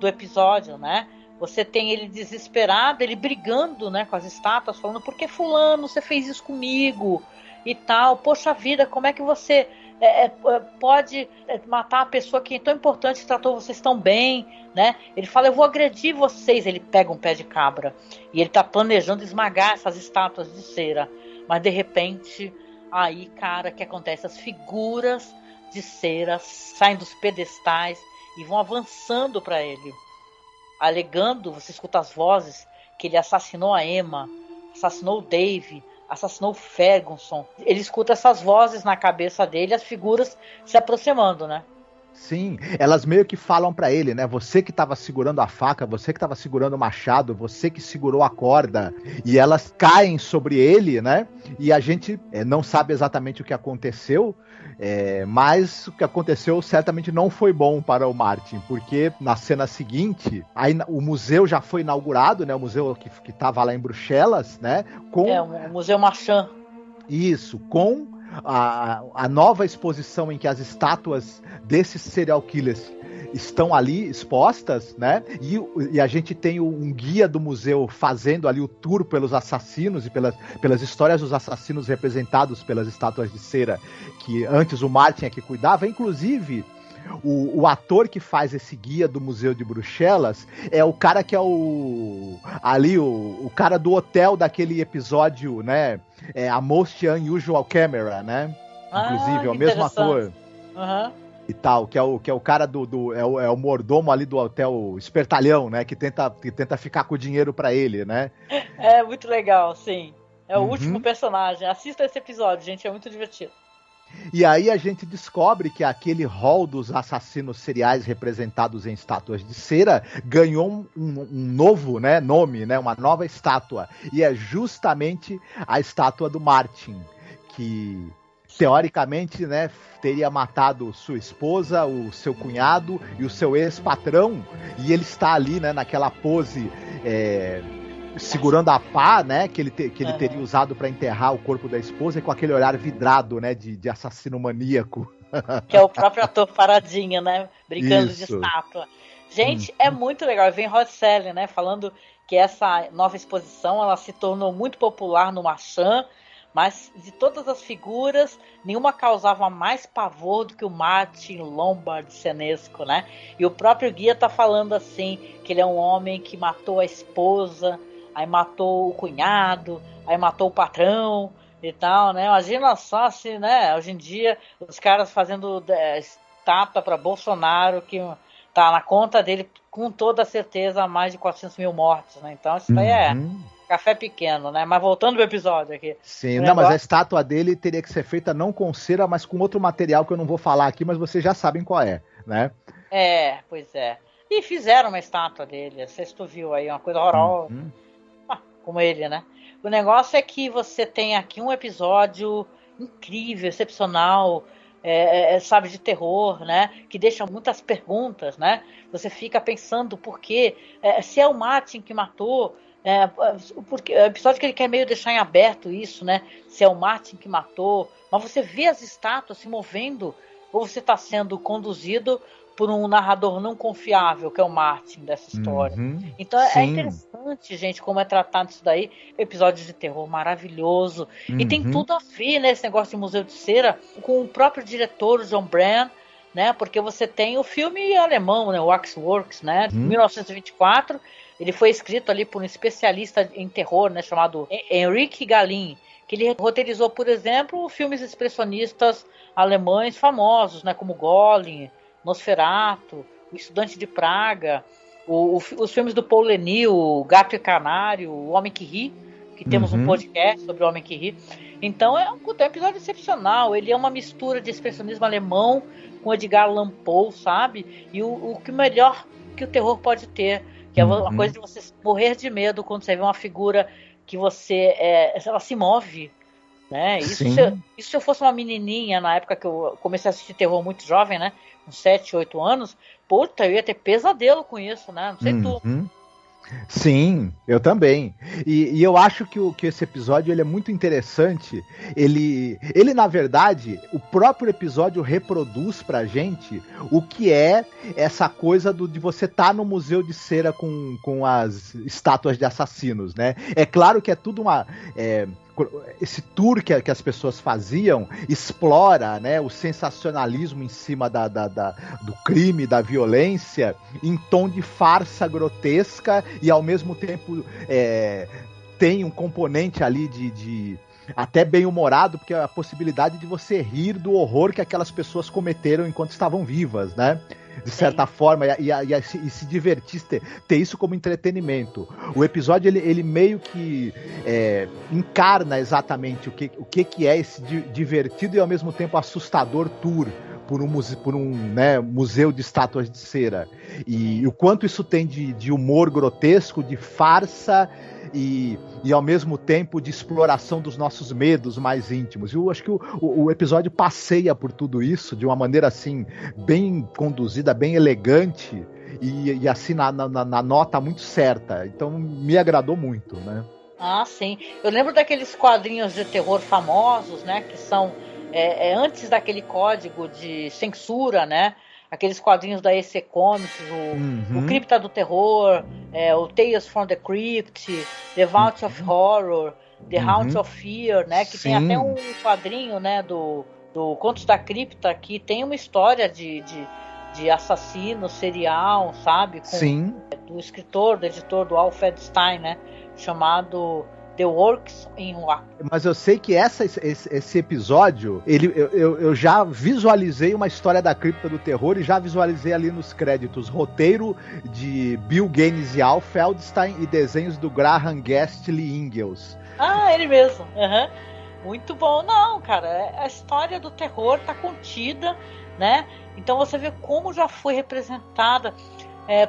do episódio, né? Você tem ele desesperado, ele brigando, né, com as estátuas, falando, por que fulano, você fez isso comigo? E tal, poxa vida, como é que você pode matar a pessoa que é tão importante, que tratou vocês tão bem, né? Ele fala, eu vou agredir vocês. Ele pega um pé de cabra e ele tá planejando esmagar essas estátuas de cera. Mas de repente, aí, cara, que acontece? As figuras de cera saem dos pedestais e vão avançando para ele, alegando, você escuta as vozes, que ele assassinou a Emma, assassinou o Dave, assassinou o Ferguson. Ele escuta essas vozes na cabeça dele, as figuras se aproximando, né? Sim, elas meio que falam pra ele, né? Você que tava segurando a faca, você que tava segurando o machado, você que segurou a corda. E elas caem sobre ele, né? E a gente não sabe exatamente o que aconteceu, mas o que aconteceu certamente não foi bom para o Martin, porque na cena seguinte, aí o museu já foi inaugurado, né? O museu que tava lá em Bruxelas, né? O Museu Marchand. Isso, com a nova exposição em que as estátuas desses serial killers estão ali expostas, né? E a gente tem um guia do museu fazendo ali o tour pelos assassinos e pelas histórias dos assassinos representados pelas estátuas de cera, que antes o Martin é que cuidava. Inclusive, o ator que faz esse guia do Museu de Bruxelas é o cara que é o cara do hotel daquele episódio, né? A Most Unusual Camera, né? Inclusive, é o mesmo ator. Uhum. E tal, que é o cara é o mordomo ali do hotel Espertalhão, né? Que tenta ficar com o dinheiro pra ele, né? É muito legal, sim. É o último personagem. Assista esse episódio, gente, é muito divertido. E aí a gente descobre que aquele hall dos assassinos seriais representados em estátuas de cera ganhou um novo, né, nome, né, uma nova estátua. E é justamente a estátua do Martin, que teoricamente, né, teria matado sua esposa, o seu cunhado e o seu ex-patrão. E ele está ali, né, naquela pose segurando a pá, né, que ele teria usado para enterrar o corpo da esposa, e com aquele olhar vidrado, né, de assassino maníaco. Que é o próprio ator paradinho, né, brincando de estátua. Gente, é muito legal. Vem Rod Serling, né, falando que essa nova exposição, ela se tornou muito popular no Marchand, mas de todas as figuras, nenhuma causava mais pavor do que o Martin Lombard Senesco, né? E o próprio guia tá falando assim, que ele é um homem que matou a esposa, aí matou o cunhado, aí matou o patrão e tal, né? Imagina só se, né, hoje em dia, os caras fazendo estátua para Bolsonaro, que tá na conta dele, com toda certeza, mais de 400 mil mortos, né? Então isso aí é café pequeno, né? Mas voltando pro episódio aqui. Sim, não, mas a estátua dele teria que ser feita não com cera, mas com outro material que eu não vou falar aqui, mas vocês já sabem qual é, né? Pois é. E fizeram uma estátua dele, não sei se tu viu aí, uma coisa horrorosa. Como ele, né? O negócio é que você tem aqui um episódio incrível, excepcional, sabe, de terror, né? Que deixa muitas perguntas, né? Você fica pensando por quê? Se é o Martin que matou, porque é um episódio que ele quer meio deixar em aberto isso, né? Se é o Martin que matou, mas você vê as estátuas se movendo, ou você está sendo conduzido por um narrador não confiável, que é o Martin dessa história. Então é interessante, gente, como é tratado isso daí. Episódio de terror maravilhoso. E tem tudo a ver, né, esse negócio de Museu de Cera, com o próprio diretor, John Brand, né? Porque você tem o filme alemão, né, o Waxworks, né, de 1924. Ele foi escrito ali por um especialista em terror, né, chamado Henrik Galim, que ele roteirizou, por exemplo, filmes expressionistas alemães famosos, né, como Golem, Nosferatu, O Estudante de Praga, os filmes do Paul Leni, O Gato e Canário, O Homem que Ri, que temos um podcast sobre O Homem que Ri. Então é um episódio excepcional. Ele é uma mistura de expressionismo alemão com Edgar Allan Poe, sabe? E o que melhor que o terror pode ter, que é uma coisa de você morrer de medo quando você vê uma figura que ela se move, né? Isso se eu fosse uma menininha na época que eu comecei a assistir terror muito jovem, né? Com 7, 8 anos, puta, eu ia ter pesadelo com isso, né? Não sei tu. Sim, eu também. E eu acho que esse episódio ele é muito interessante. Ele, na verdade, o próprio episódio reproduz pra gente o que é essa coisa de você estar no Museu de Cera com as estátuas de assassinos, né? É claro que é tudo esse tour que as pessoas faziam explora, né, o sensacionalismo em cima do crime, da violência, em tom de farsa grotesca e ao mesmo tempo tem um componente ali de até bem humorado, porque é a possibilidade de você rir do horror que aquelas pessoas cometeram enquanto estavam vivas, né? De certa forma, e se divertir, ter isso como entretenimento. O episódio, ele meio que encarna exatamente o que é esse divertido e ao mesmo tempo assustador tour por um né, museu de estátuas de cera. E o quanto isso tem de humor grotesco, de farsa e ao mesmo tempo de exploração dos nossos medos mais íntimos. Eu acho que o episódio passeia por tudo isso de uma maneira assim bem conduzida, bem elegante e assim na nota muito certa. Então me agradou muito, né? Ah, sim. Eu lembro daqueles quadrinhos de terror famosos, né, que são antes daquele código de censura, né? Aqueles quadrinhos da EC Comics, o Cripta do Terror, o Tales from the Crypt, The Vault of Horror, The Haunt of Fear, né? Que tem até um quadrinho, né, do Contos da Cripta, que tem uma história de assassino serial, sabe? Do escritor, do editor, do Alfred Stein, né? Chamado The Works in Rock. Mas eu sei que esse episódio, eu já visualizei uma história da cripta do terror e já visualizei ali nos créditos roteiro de Bill Gaines e Al Feldstein e desenhos do Graham Gastly Ingalls. Ah, ele mesmo. Muito bom. Não, cara, a história do terror tá contida, né? Então você vê como já foi representada.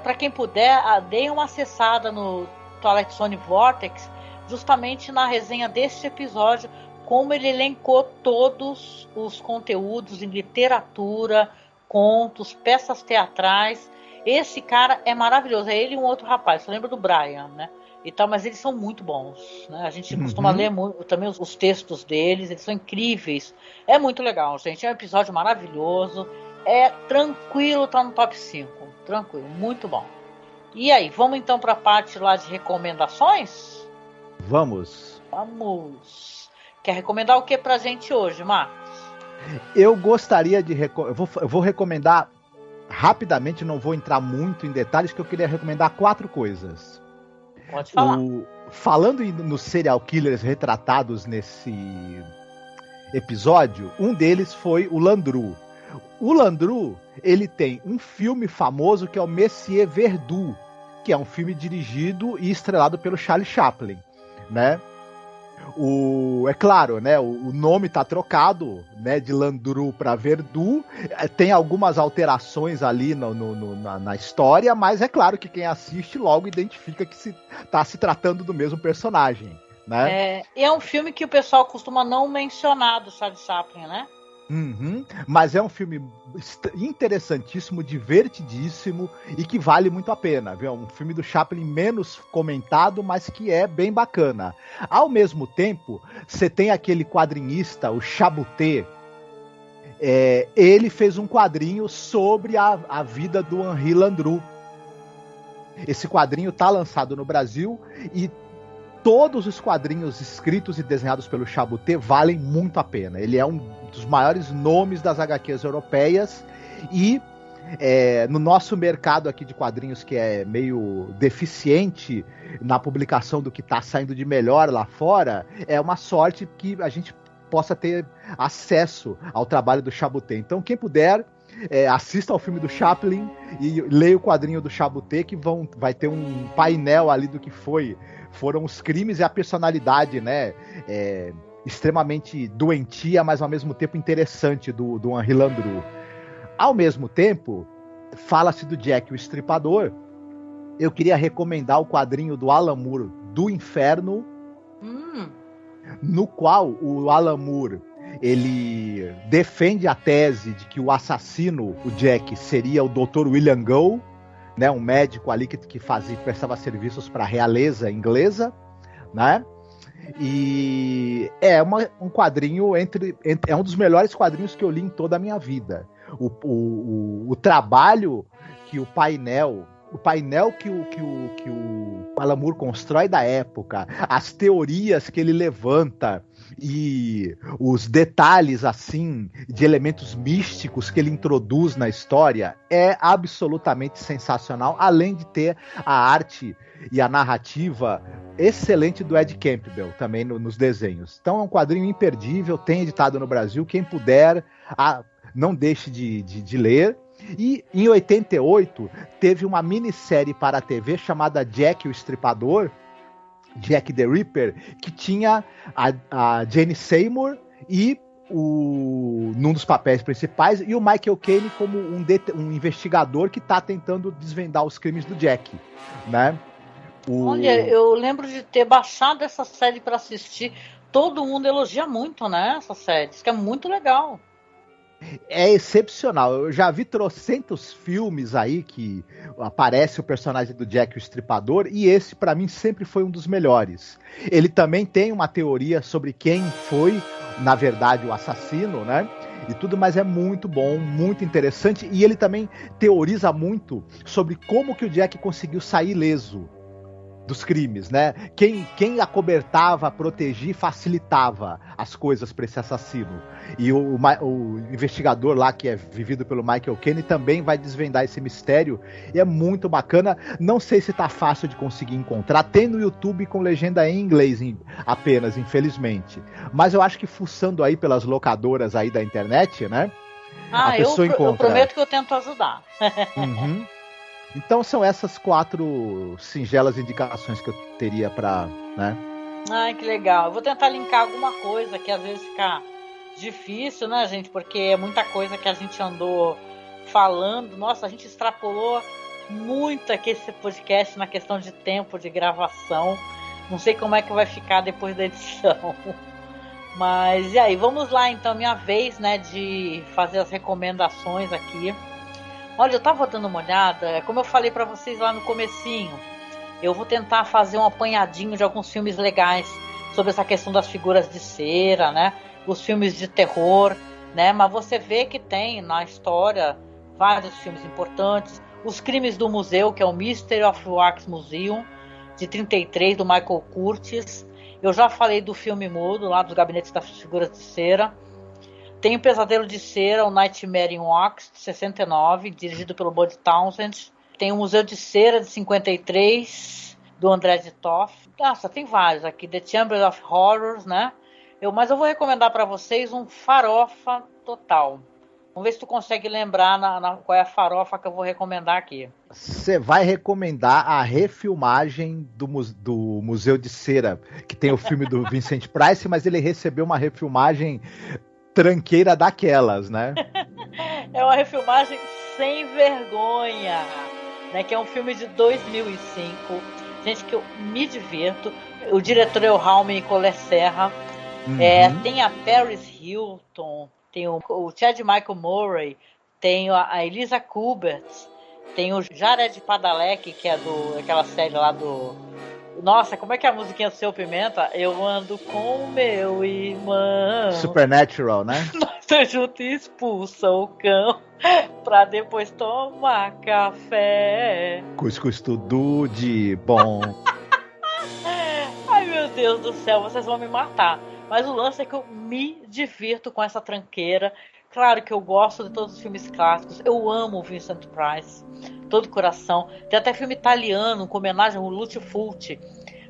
Para quem puder, dê uma acessada no Twilight Zone Vortex, justamente na resenha deste episódio, como ele elencou todos os conteúdos em literatura, contos, peças teatrais. Esse cara é maravilhoso, é ele e um outro rapaz, você lembra do Brian, né? E tal, mas eles são muito bons, né? A gente costuma ler muito, também os textos deles, eles são incríveis. É muito legal, gente, é um episódio maravilhoso, é tranquilo, tá no top 5, tranquilo, muito bom. E aí, vamos então para a parte lá de recomendações? Vamos. Quer recomendar o que pra gente hoje, Marcos? Eu gostaria de eu vou recomendar rapidamente, não vou entrar muito em detalhes, que eu queria recomendar 4 coisas. Pode falar. Falando nos serial killers retratados nesse episódio, um deles foi o Landru. O Landru, ele tem um filme famoso que é o Monsieur Verdoux, que é um filme dirigido e estrelado pelo Charlie Chaplin, né? É claro, né? O nome tá trocado, né? De Landru para Verdoux. Tem algumas alterações ali na história, mas é claro que quem assiste logo identifica que tá se tratando do mesmo personagem, né? É um filme que o pessoal costuma não mencionar do Charlie Chaplin, né? Mas é um filme interessantíssimo, divertidíssimo e que vale muito a pena, viu? É um filme do Chaplin menos comentado, mas que é bem bacana. Ao mesmo tempo, você tem aquele quadrinista, o Chaboté. Ele fez um quadrinho sobre a vida do Henri Landru. Esse quadrinho está lançado no Brasil e todos os quadrinhos escritos e desenhados pelo Chaboté valem muito a pena. Ele é um dos maiores nomes das HQs europeias e no nosso mercado aqui de quadrinhos, que é meio deficiente na publicação do que está saindo de melhor lá fora, é uma sorte que a gente possa ter acesso ao trabalho do Chaboté. Então, quem puder, assista ao filme do Chaplin e leia o quadrinho do Chaboté, que vai ter um painel ali do que foram os crimes e a personalidade, né, extremamente doentia, mas ao mesmo tempo interessante do Henri Landru. Ao mesmo tempo, fala-se do Jack o Estripador. Eu queria recomendar o quadrinho do Alan Moore, Do Inferno, no qual o Alan Moore ele defende a tese de que o assassino, o Jack, seria o Dr. William Gow, né, um médico ali que prestava serviços para a realeza inglesa, né? E é um quadrinho é um dos melhores quadrinhos que eu li em toda a minha vida. O trabalho que o painel que o Alan Moore constrói da época, as teorias que ele levanta e os detalhes assim de elementos místicos que ele introduz na história é absolutamente sensacional, além de ter a arte e a narrativa excelente do Ed Campbell também nos desenhos. Então é um quadrinho imperdível, tem editado no Brasil, quem puder, não deixe de ler. E em 88 teve uma minissérie para a TV chamada Jack o Estripador, Jack the Ripper, que tinha a Jane Seymour e num dos papéis principais, e o Michael Caine como um investigador que está tentando desvendar os crimes do Jack, né? Olha, eu lembro de ter baixado essa série para assistir. Todo mundo elogia muito, né, essa série. Diz que é muito legal. É excepcional. Eu já vi trocentos filmes aí que aparece o personagem do Jack o Estripador, e esse pra mim sempre foi um dos melhores. Ele também tem uma teoria sobre quem foi, na verdade, o assassino, né? E tudo, mas é muito bom, muito interessante, e ele também teoriza muito sobre como que o Jack conseguiu sair ileso dos crimes, né? Quem acobertava, protegia e facilitava as coisas para esse assassino. E o investigador lá, que é vivido pelo Michael Caine, também vai desvendar esse mistério, e é muito bacana. Não sei se tá fácil de conseguir encontrar, tem no YouTube com legenda em inglês apenas, infelizmente. Mas eu acho que fuçando aí pelas locadoras aí da internet, né? A pessoa encontra. Eu prometo que eu tento ajudar. Uhum. Então são essas 4 singelas indicações que eu teria para, né? Ai, que legal. Eu vou tentar linkar alguma coisa que às vezes fica difícil, né, gente? Porque é muita coisa que a gente andou falando. Nossa, a gente extrapolou muito aqui esse podcast na questão de tempo de gravação. Não sei como é que vai ficar depois da edição. Mas e aí, vamos lá então, minha vez, né, de fazer as recomendações aqui. Olha, eu tava dando uma olhada, como eu falei pra vocês lá no comecinho, eu vou tentar fazer um apanhadinho de alguns filmes legais sobre essa questão das figuras de cera, né? Os filmes de terror, né? Mas você vê que tem na história vários filmes importantes. Os Crimes do Museu, que é o Mystery of Wax Museum, de 33, do Michael Curtiz. Eu já falei do filme mudo, lá dos Gabinetes das Figuras de Cera. Tem o Pesadelo de Cera, o Nightmare in Wax, de 69, dirigido pelo Bud Townsend. Tem o Museu de Cera, de 53, do André de Toff. Nossa, tem vários aqui. The Chamber of Horrors, né? Mas eu vou recomendar para vocês um Farofa Total. Vamos ver se tu consegue lembrar qual é a farofa que eu vou recomendar aqui. Você vai recomendar a refilmagem do Museu de Cera, que tem o filme do Vincent Price, mas ele recebeu uma refilmagem tranqueira daquelas, né? É uma refilmagem sem vergonha, né? Que é um filme de 2005. Gente, que eu me divirto. O diretor é o Jaume Collet Serra. Tem a Paris Hilton, tem o Chad Michael Murray, tem a Elisa Kubert, tem o Jared Padalecki, que é daquela série lá do... Nossa, como é que é a musiquinha do Seu Pimenta? Eu ando com meu irmão. Supernatural, né? Nós juntos expulsa o cão pra depois tomar café. Cuscuz tudo de bom. Ai, meu Deus do céu, vocês vão me matar. Mas o lance é que eu me divirto com essa tranqueira. Claro que eu gosto de todos os filmes clássicos. Eu amo o Vincent Price, todo coração. Tem até filme italiano com homenagem ao Lucio Fulci.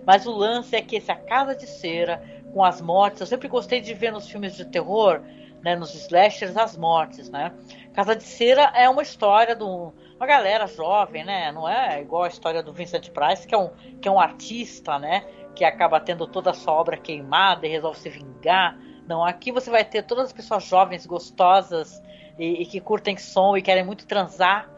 Mas o lance é que esse A Casa de Cera, com as mortes, eu sempre gostei de ver nos filmes de terror, né, nos slashers, as mortes, né? Casa de Cera é uma história de uma galera jovem, né? Não é igual a história do Vincent Price, que é um artista, né? Que acaba tendo toda a sua obra queimada e resolve se vingar. Não, aqui você vai ter todas as pessoas jovens, gostosas e que curtem som e querem muito transar,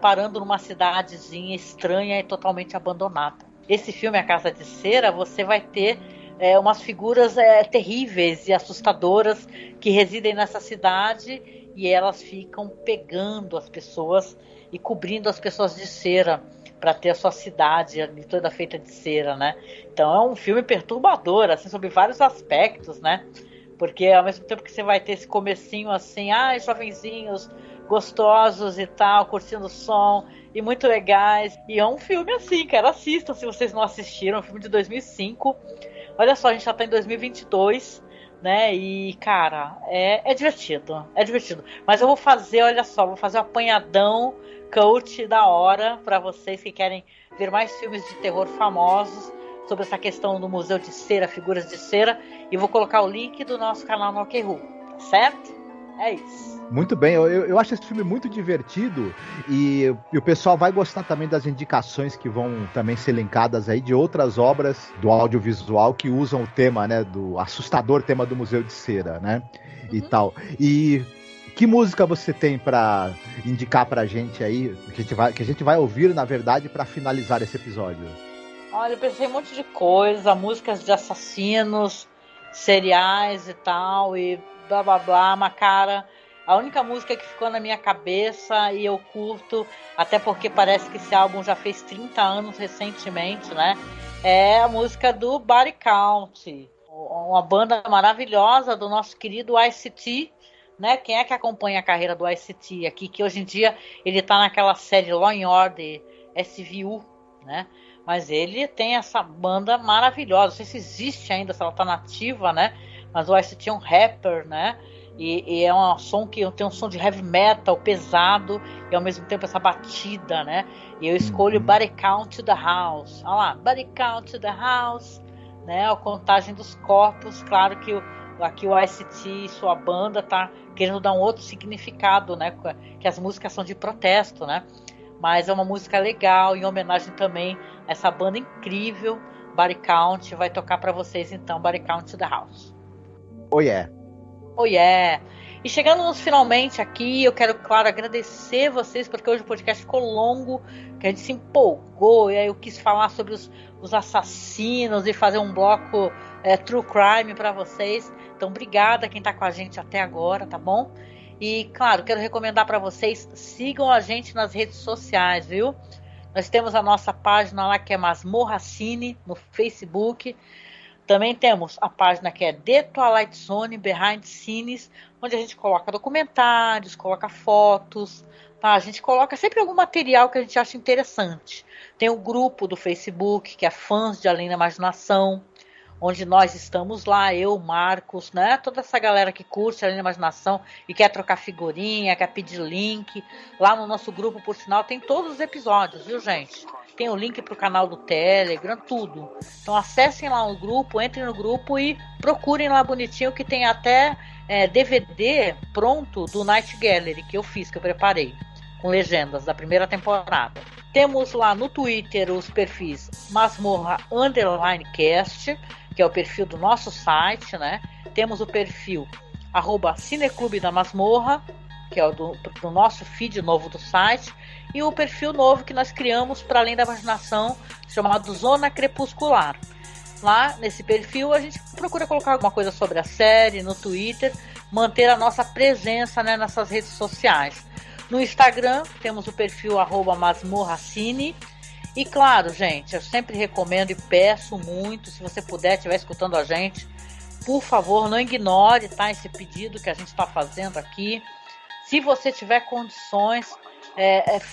parando numa cidadezinha estranha e totalmente abandonada. Esse filme, A Casa de Cera, você vai ter umas figuras terríveis e assustadoras que residem nessa cidade e elas ficam pegando as pessoas e cobrindo as pessoas de cera para ter a sua cidade ali toda feita de cera, né? Então é um filme perturbador, assim, sobre vários aspectos, né? Porque ao mesmo tempo que você vai ter esse comecinho assim, jovenzinhos, gostosos e tal, curtindo o som, e muito legais. E é um filme assim, cara, assistam se vocês não assistiram, é um filme de 2005. Olha só, a gente já tá em 2022, né? E, cara, é divertido, é divertido. Mas eu vou fazer, olha só, vou fazer um apanhadão coach da hora para vocês que querem ver mais filmes de terror famosos sobre essa questão do Museu de Cera, figuras de cera, e vou colocar o link do nosso canal no OkRu, tá certo? É isso. Muito bem, eu acho esse filme muito divertido e o pessoal vai gostar também das indicações que vão também ser linkadas aí de outras obras do audiovisual que usam o tema, né, do assustador tema do Museu de Cera, né, e tal. E que música você tem para indicar pra gente aí, que a gente vai ouvir, na verdade, para finalizar esse episódio? Olha, eu pensei em um monte de coisa, músicas de assassinos, seriais e tal, e blá blá blá, mas cara, a única música que ficou na minha cabeça e eu curto, até porque parece que esse álbum já fez 30 anos recentemente, né? É a música do Body Count, uma banda maravilhosa do nosso querido ICT, né? Quem é que acompanha a carreira do ICT aqui, que hoje em dia ele tá naquela série Law & Order SVU, né? Mas ele tem essa banda maravilhosa, não sei se existe ainda, se ela tá nativa, né? Mas o ICT é um rapper, né? E é um som que tem um som de heavy metal pesado e ao mesmo tempo essa batida, né? E eu escolho Body Count to the House. Olha lá, Body Count to the House, né? A contagem dos corpos. Claro que aqui o ICT e sua banda tá querendo dar um outro significado, né? Que as músicas são de protesto, né? Mas é uma música legal, em homenagem também a essa banda incrível, Body Count. Vai tocar para vocês então, Body Count to the House. Oh yeah. Oh yeah. E chegando nos finalmente aqui, eu quero, claro, agradecer vocês, porque hoje o podcast ficou longo, que a gente se empolgou, e aí eu quis falar sobre os assassinos e fazer um bloco True Crime para vocês. Então, obrigada quem tá com a gente até agora, tá bom? E, claro, quero recomendar para vocês, sigam a gente nas redes sociais, viu? Nós temos a nossa página lá que é Masmorra Cine, no Facebook. Também temos a página que é The Twilight Zone Behind Scenes, onde a gente coloca documentários, coloca fotos, tá? A gente coloca sempre algum material que a gente acha interessante. Tem o grupo do Facebook, que é Fãs de Além da Imaginação, onde nós estamos lá, eu, Marcos, né? Toda essa galera que curte Além da Imaginação e quer trocar figurinha, quer pedir link. Lá no nosso grupo, por sinal, tem todos os episódios, viu, gente? Tem o link pro canal do Telegram, tudo. Então acessem lá o grupo, entrem no grupo e procurem lá bonitinho, que tem até DVD pronto do Night Gallery, que eu fiz, que eu preparei, com legendas da primeira temporada. Temos lá no Twitter os perfis Masmorra_cast, que é o perfil do nosso site, né? Temos o perfil @Cineclube da Masmorra, que é o do nosso feed novo do site, e o perfil novo que nós criamos para Além da Imaginação, chamado Zona Crepuscular. Lá nesse perfil a gente procura colocar alguma coisa sobre a série no Twitter, manter a nossa presença, né, nessas redes sociais. No Instagram temos o perfil @masmorracine. E claro, gente, eu sempre recomendo e peço muito, se você puder, estiver escutando a gente, por favor, não ignore, tá, esse pedido que a gente está fazendo aqui. Se você tiver condições,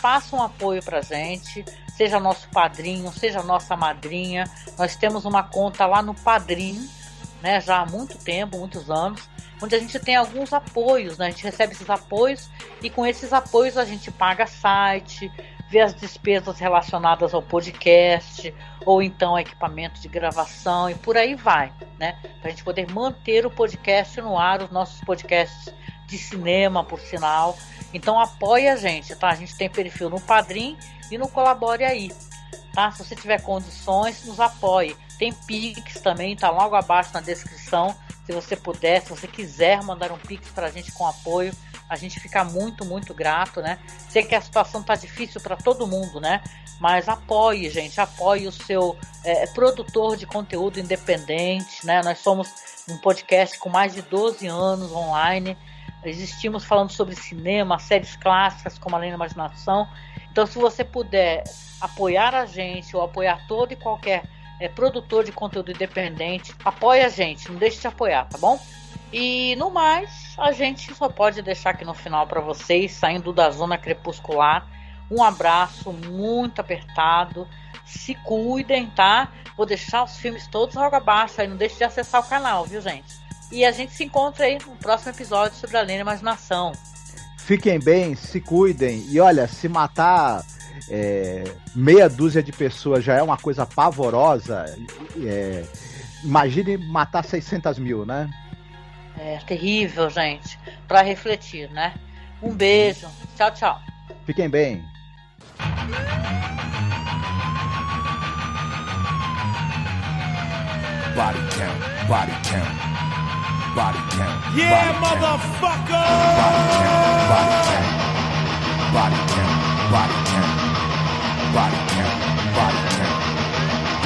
faça um apoio pra gente, seja nosso padrinho, seja nossa madrinha. Nós temos uma conta lá no Padrim, né, já há muito tempo, muitos anos, onde a gente tem alguns apoios, né? A gente recebe esses apoios e com esses apoios a gente paga site, vê as despesas relacionadas ao podcast, ou então equipamento de gravação e por aí vai, né? Para a gente poder manter o podcast no ar, os nossos podcasts de cinema, por sinal. Então apoie a gente, tá? A gente tem perfil no Padrim e no Colabore Aí, tá? Se você tiver condições, nos apoie. Tem Pix também, tá logo abaixo na descrição. Se você puder, se você quiser mandar um Pix pra gente com apoio, a gente fica muito, muito grato, né? Sei que a situação tá difícil para todo mundo, né? Mas apoie, gente, apoie o seu produtor de conteúdo independente, né? Nós somos um podcast com mais de 12 anos online. Existimos falando sobre cinema, séries clássicas como Além da Imaginação. Então, se você puder apoiar a gente ou apoiar todo e qualquer produtor de conteúdo independente, apoie a gente, não deixe de apoiar, tá bom? E no mais, a gente só pode deixar aqui no final para vocês, saindo da zona crepuscular, um abraço muito apertado, se cuidem, tá? Vou deixar os filmes todos logo abaixo, aí não deixe de acessar o canal, viu, gente? E a gente se encontra aí no próximo episódio sobre Além da Imaginação. Fiquem bem, se cuidem, e olha, se matar meia dúzia de pessoas já é uma coisa pavorosa, imagine matar 600 mil, né? É terrível, gente. Pra refletir, né? Um beijo. Tchau, tchau. Fiquem bem. Body count, body count, body count. Yeah, body motherfucker! Count, body count, body count, body count, body count, body count,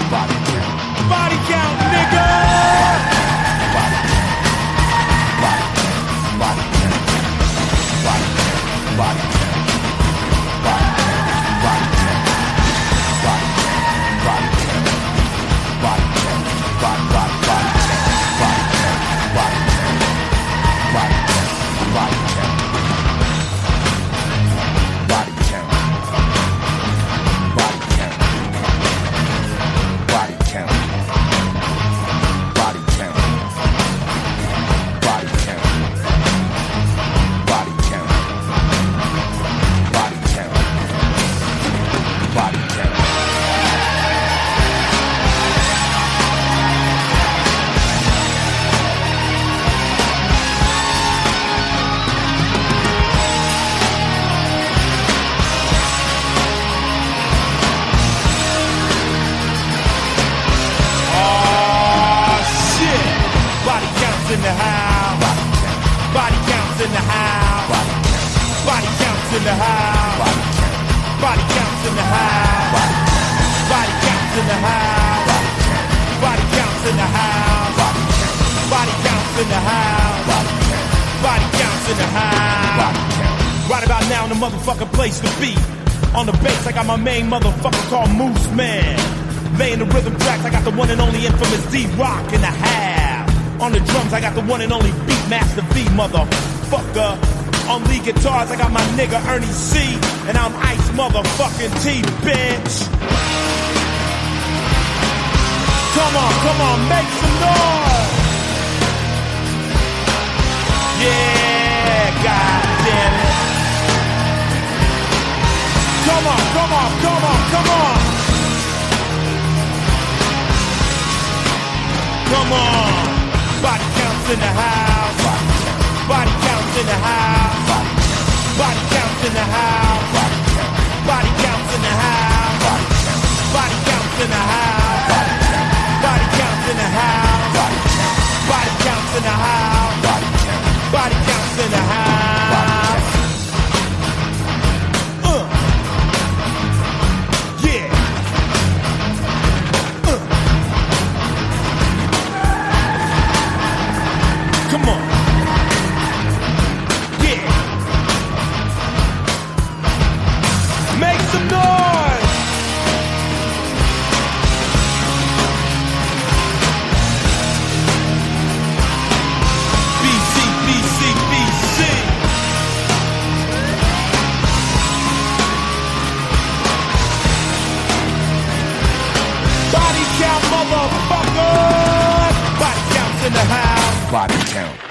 body count, Body count, nigga! In the house, body counts in the house, body counts in the house, body counts in the house, body counts in the house, body counts in the house, body counts in the house, body counts in the house. Right about now in the motherfucking place to be. On the bass I got my main motherfucker called Moose Man. Laying the rhythm tracks I got the one and only infamous D-Rock in the half. On the drums, I got the one and only Beatmaster V, motherfucker. On lead guitars, I got my nigga Ernie C. And I'm Ice motherfucking T, bitch. Come on, make some noise. Yeah, goddamn it. Come on. Come on. Body counts in the house. Body counts in the house. Body counts in the house. Body counts in the house. Body counts in the house. Body counts in the house. Body counts in the house. Body counts in the house. Yeah. Come on. Body count.